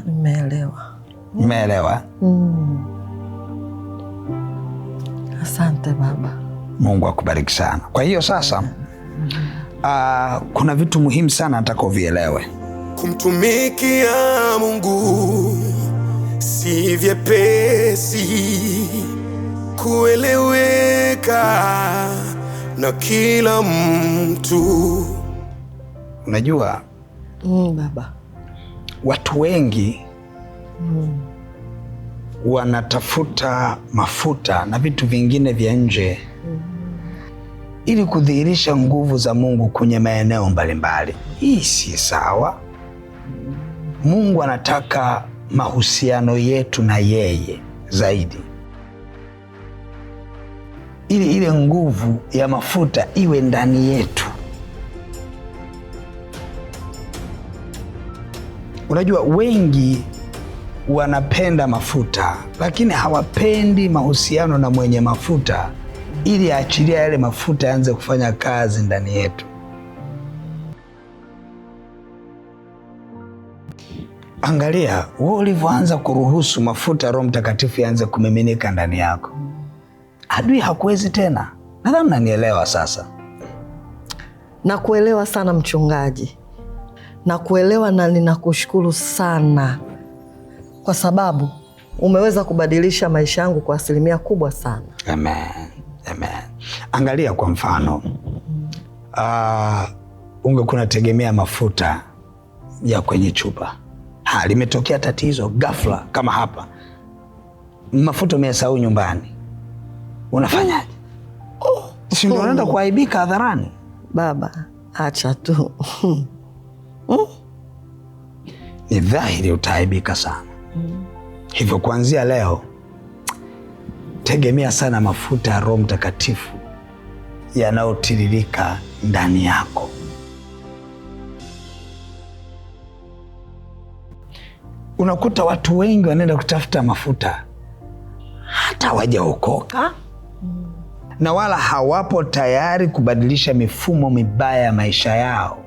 Nimeelewa. Umeelewa? Asante baba. Mungu akubariki sana. Kwa hiyo sasa kuna vitu muhimu sana nataka uvielewe. Kumtumikia Mungu si vyepesi kueleweka na kila mtu. Unajua baba, watu wengi wanatafuta mafuta na vitu vingine vya nje ili kudhihirisha nguvu za Mungu kwenye maeneo mbalimbali. Hii si sawa. Mungu anataka mahusiano yetu na yeye zaidi, ili ile nguvu ya mafuta iwe ndani yetu. Unajua wengi wanapenda mafuta lakini hawapendi mahusiano na mwenye mafuta, ili aachilia yale mafuta yaanze kufanya kazi ndani yetu. Angalia wewe ulivyoanza kuruhusu mafuta Roho Mtakatifu yaanze kumiminika ndani yako, adui hakuwezi tena. Nadhani unanielewa sasa. Nakuelewa sana mchungaji, nakuelewa na ninakushukuru sana kwa sababu umeweza kubadilisha maisha yangu kwa asilimia kubwa sana. Amen. Amen. Angalia kwa mfano, ungekuwa unategemea mafuta ya kwenye chupa. Limetokea tatizo ghafla kama hapa, mafuta umeyasahau nyumbani, unafanyaje? Si ndio unaenda kuaibika hadharani? Baba, acha tu. Ni dhahiri utaaibika sana. Hivyo kuanzia leo tegemea sana mafuta ya Roho Mtakatifu yanayotiririka ndani yako. Unakuta watu wengi wanaenda kutafuta mafuta hata hawajaokoka na wala hawapo tayari kubadilisha mifumo mibaya ya maisha yao,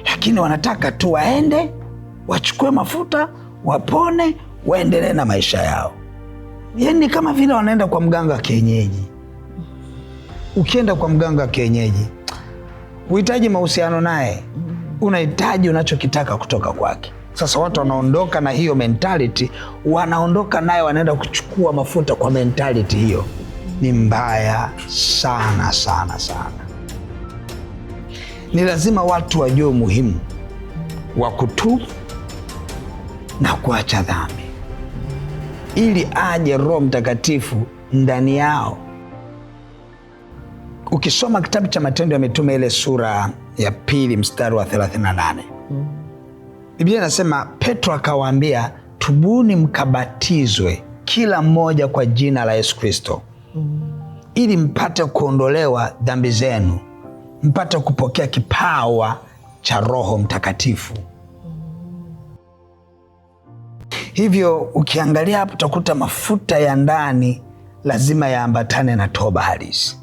lakini wanataka tu waende wachukue mafuta, wapone, waendelee na maisha yao. Yaani kama vile wanaenda kwa mganga kienyeji. Ukienda kwa mganga kienyeji, uhitaji mahusiano naye, unahitaji unachokitaka kutoka kwake. Sasa watu wanaondoka na hiyo mentality, wanaondoka naye wanaenda kuchukua mafuta kwa mentality hiyo. Ni mbaya sana sana sana. Ni lazima watu wajue umuhimu wa kutubu na kuacha dhambi, ili aje Roho Mtakatifu ndani yao. Ukisoma kitabu cha Matendo ya Mitume ile sura ya 2 mstari wa 38, Biblia inasema Petro akawaambia, tubuni mkabatizwe kila mmoja kwa jina la Yesu Kristo, ili mpate kuondolewa dhambi zenu, mpate kupokea kipawa cha Roho Mtakatifu. Hivyo ukiangalia hapo utakuta mafuta ya ndani lazima yaambatane na toba halisi.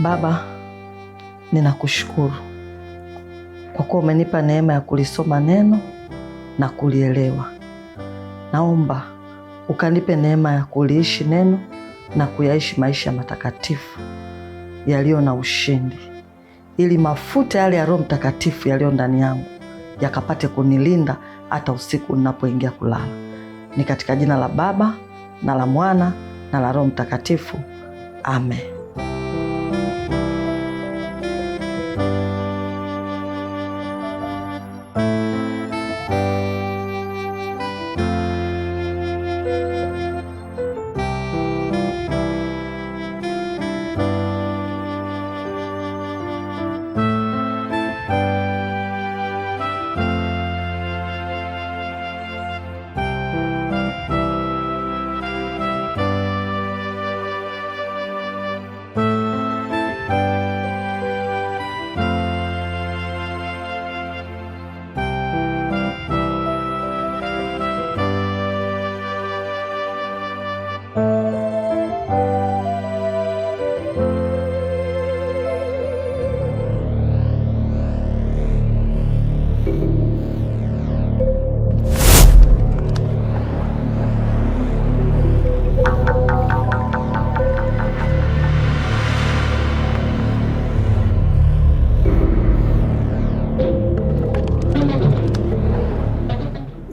Baba, ninakushukuru kwa kuwa umenipa neema ya kulisoma neno na kulielewa. Naomba ukanipe neema ya kuliishi neno na kuyaishi maisha matakatifu yaliyo na ushindi, ili mafuta yale ya Roho Mtakatifu yaliyo ndani yangu yakapate kunilinda hata usiku ninapoingia kulala. Ni katika jina la Baba na la Mwana na la Roho Mtakatifu. Amen.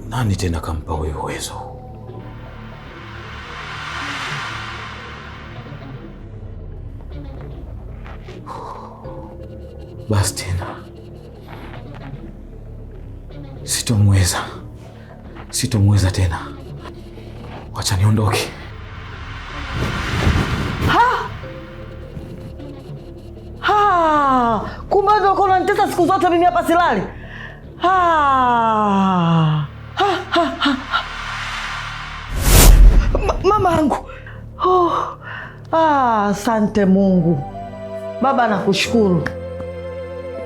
Nani tena kampa huyo uwezo? Basi tena sitomweza tena. Wacha niondoke. Kumbe ndio uko unanitesa siku zote mimi hapa silali. Mama yangu. Asante Mungu. Baba,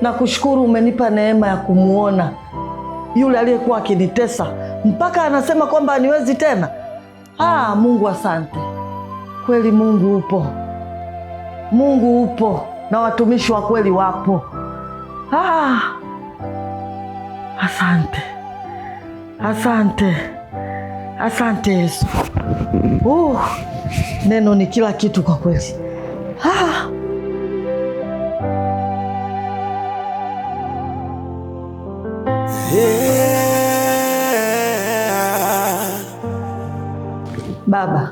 nakushukuru umenipa neema ya kumuona yule aliyekuwa akinitesa mpaka anasema kwamba niwezi tena. Mungu asante. Kweli Mungu upo. Mungu upo na watumishi wa kweli wapo. Asante. Asante. Asante Yesu. Neno ni kila kitu kwa kweli. Baba,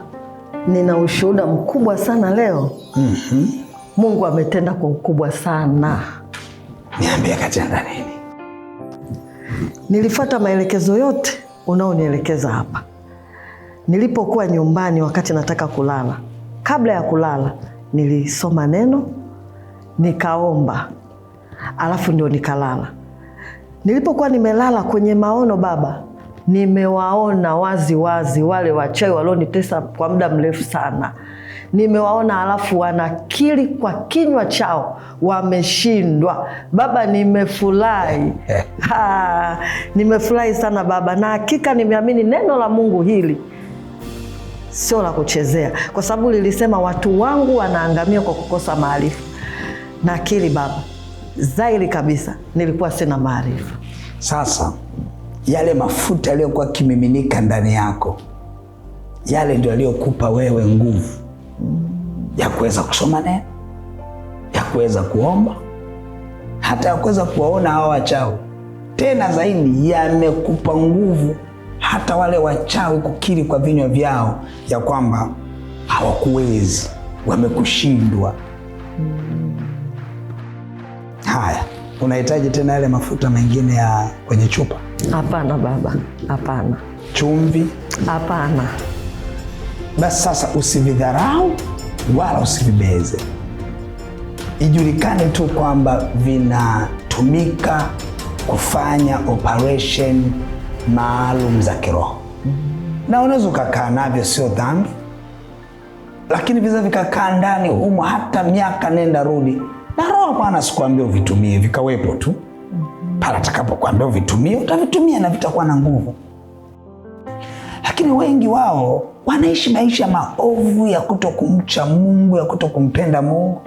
nina ushuhuda mkubwa sana leo. Mungu ametenda kwa ukubwa sana. Niambie katenda nini? Nilifuata maelekezo yote unaonielekeza hapa. Nilipokuwa nyumbani wakati nataka kulala, kabla ya kulala nilisoma neno, nikaomba, alafu ndio nikalala. Nilipokuwa nimelala kwenye maono Baba, nimewaona wazi wazi wale wachawi walionitesa kwa muda mrefu sana. Nimewaona, alafu wanakiri kwa kinywa chao wameshindwa. Baba, nimefurahi. Nimefurahi sana Baba, na hakika nimeamini neno la Mungu hili sio la kuchezea, kwa sababu lilisema watu wangu wanaangamia kwa kukosa maarifa. Nakiri Baba, zaidi kabisa nilikuwa sina maarifa. Sasa yale mafuta yaliyokuwa kimiminika ndani yako, yale ndio yaliyokupa wewe nguvu ya kuweza kusoma neno, ya kuweza kuomba, hata ya kuweza kuwaona hao wachawi. Tena zaidi, yamekupa nguvu hata wale wachawi kukiri kwa vinywa vyao ya kwamba hawakuwezi, wamekushindwa. Haya, unahitaji tena yale mafuta mengine ya kwenye chupa? Hapana Baba, hapana. Chumvi? Hapana. Basi sasa usividharau wala usivibeze. Ijulikane tu kwamba vinatumika kufanya operation maalum za kiroho. Na unaweza ukakaa navyo, sio dhambi, lakini viza vikakaa ndani humo hata miaka nenda rudi, na Roho Bwana sikuambia uvitumie, vikawepo tu. Pale atakapokuambia uvitumie, utavitumia na vitakuwa na nguvu. Lakini wengi wao wanaishi maisha maovu ya kutokumcha Mungu, ya kutokumpenda Mungu,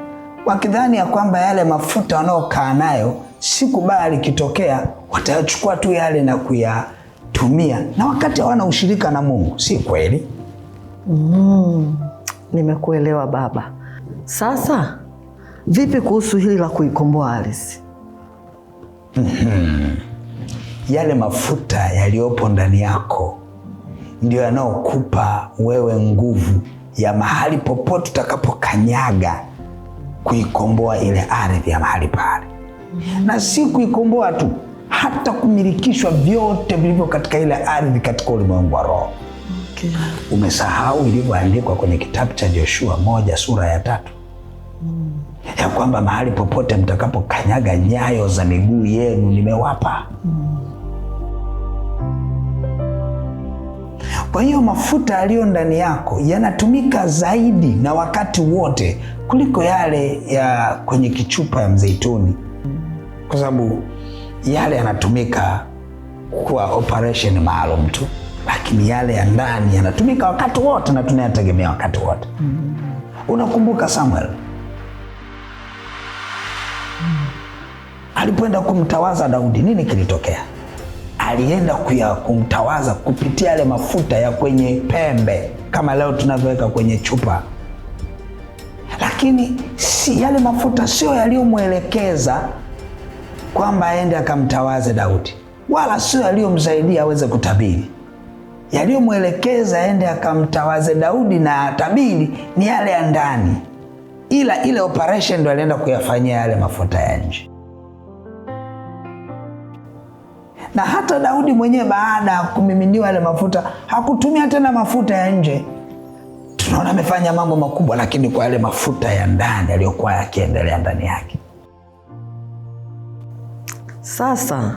wakidhani ya kwamba yale mafuta wanaokaa nayo siku baya likitokea watayachukua tu yale na kuyatumia, na wakati hawana ushirika na Mungu. Si kweli? Nimekuelewa Baba. Sasa vipi kuhusu hili la kuikomboa ardhi? Yale mafuta yaliyopo ndani yako ndio yanayokupa wewe nguvu ya mahali popote utakapokanyaga kuikomboa ile ardhi ya mahali pale. Na si kuikomboa tu, hata kumilikishwa vyote vilivyo katika ile ardhi katika ulimwengu wa roho. Umesahau ilivyoandikwa kwenye kitabu cha Joshua 1 sura ya 3 ya kwamba mahali popote mtakapokanyaga nyayo za miguu yenu nimewapa. Kwa hiyo mafuta yaliyo ndani yako yanatumika zaidi na wakati wote kuliko yale ya kwenye kichupa ya mzeituni, kwa sababu yale yanatumika kwa operation maalum tu, lakini yale ya ndani yanatumika wakati wote na tunayategemea wakati wote. Unakumbuka Samuel alipoenda kumtawaza Daudi, nini kilitokea? Alienda kumtawaza kupitia yale mafuta ya kwenye pembe, kama leo tunavyoweka kwenye chupa. Lakini si yale mafuta sio yaliyomwelekeza kwamba aende akamtawaze Daudi, wala sio yaliyomsaidia aweze kutabiri. Yaliyomwelekeza aende akamtawaze Daudi na atabiri ni yale ya ndani, ila ile operation ndio alienda kuyafanyia yale mafuta ya nje. Na hata Daudi mwenyewe baada ya kumiminiwa yale mafuta hakutumia tena mafuta ya nje. Tunaona amefanya mambo makubwa, lakini kwa yale mafuta ya ndani aliyokuwa yakiendelea ndani yake. Sasa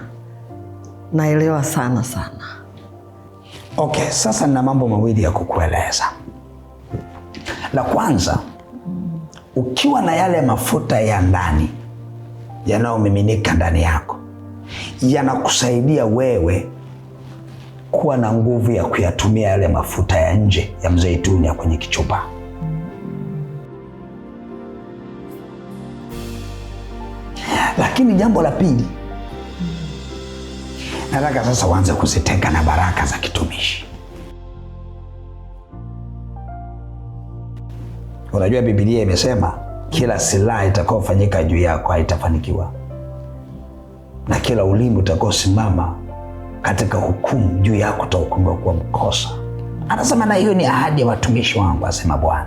naelewa sana. Okay, sasa nina mambo mawili ya kukueleza. La kwanza, ukiwa na yale mafuta ya ndani yanayomiminika ndani yako, yanakusaidia wewe kuwa na nguvu ya kuyatumia yale mafuta ya nje ya mzeituni ya kwenye kichupa. Lakini jambo la pili, nataka sasa uanze kuziteka na baraka za kitumishi. Unajua Biblia imesema kila silaha itakayofanyika juu yako haitafanikiwa, na kila ulimi utakaosimama katika hukumu juu yako utahukumiwa kuwa mkosa. Anasema na hiyo ni ahadi ya watumishi wangu, asema Bwana.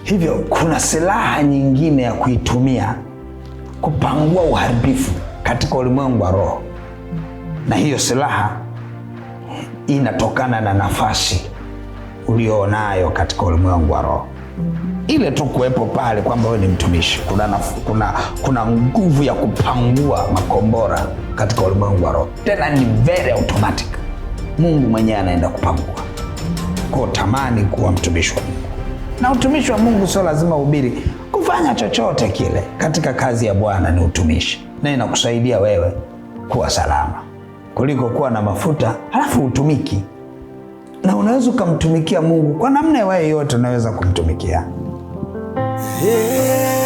Hivyo kuna silaha nyingine ya kuitumia kupangua uharibifu katika ulimwengu wa roho, na hiyo silaha inatokana na nafasi ulionayo katika ulimwengu wa roho. Ile tu kuwepo pale kwamba wewe ni mtumishi, kuna nguvu ya kupangua makombora katika ulimwengu wa roho, tena ni very automatic. Mungu mwenyewe anaenda kupangua. Kwa tamani kuwa mtumishi wa Mungu, na utumishi wa Mungu sio lazima uhubiri. Kufanya chochote kile katika kazi ya Bwana ni utumishi, na inakusaidia wewe kuwa salama kuliko kuwa na mafuta halafu utumiki. Na unaweza ukamtumikia Mungu kwa namna wewe yote unaweza kumtumikia. Yeah.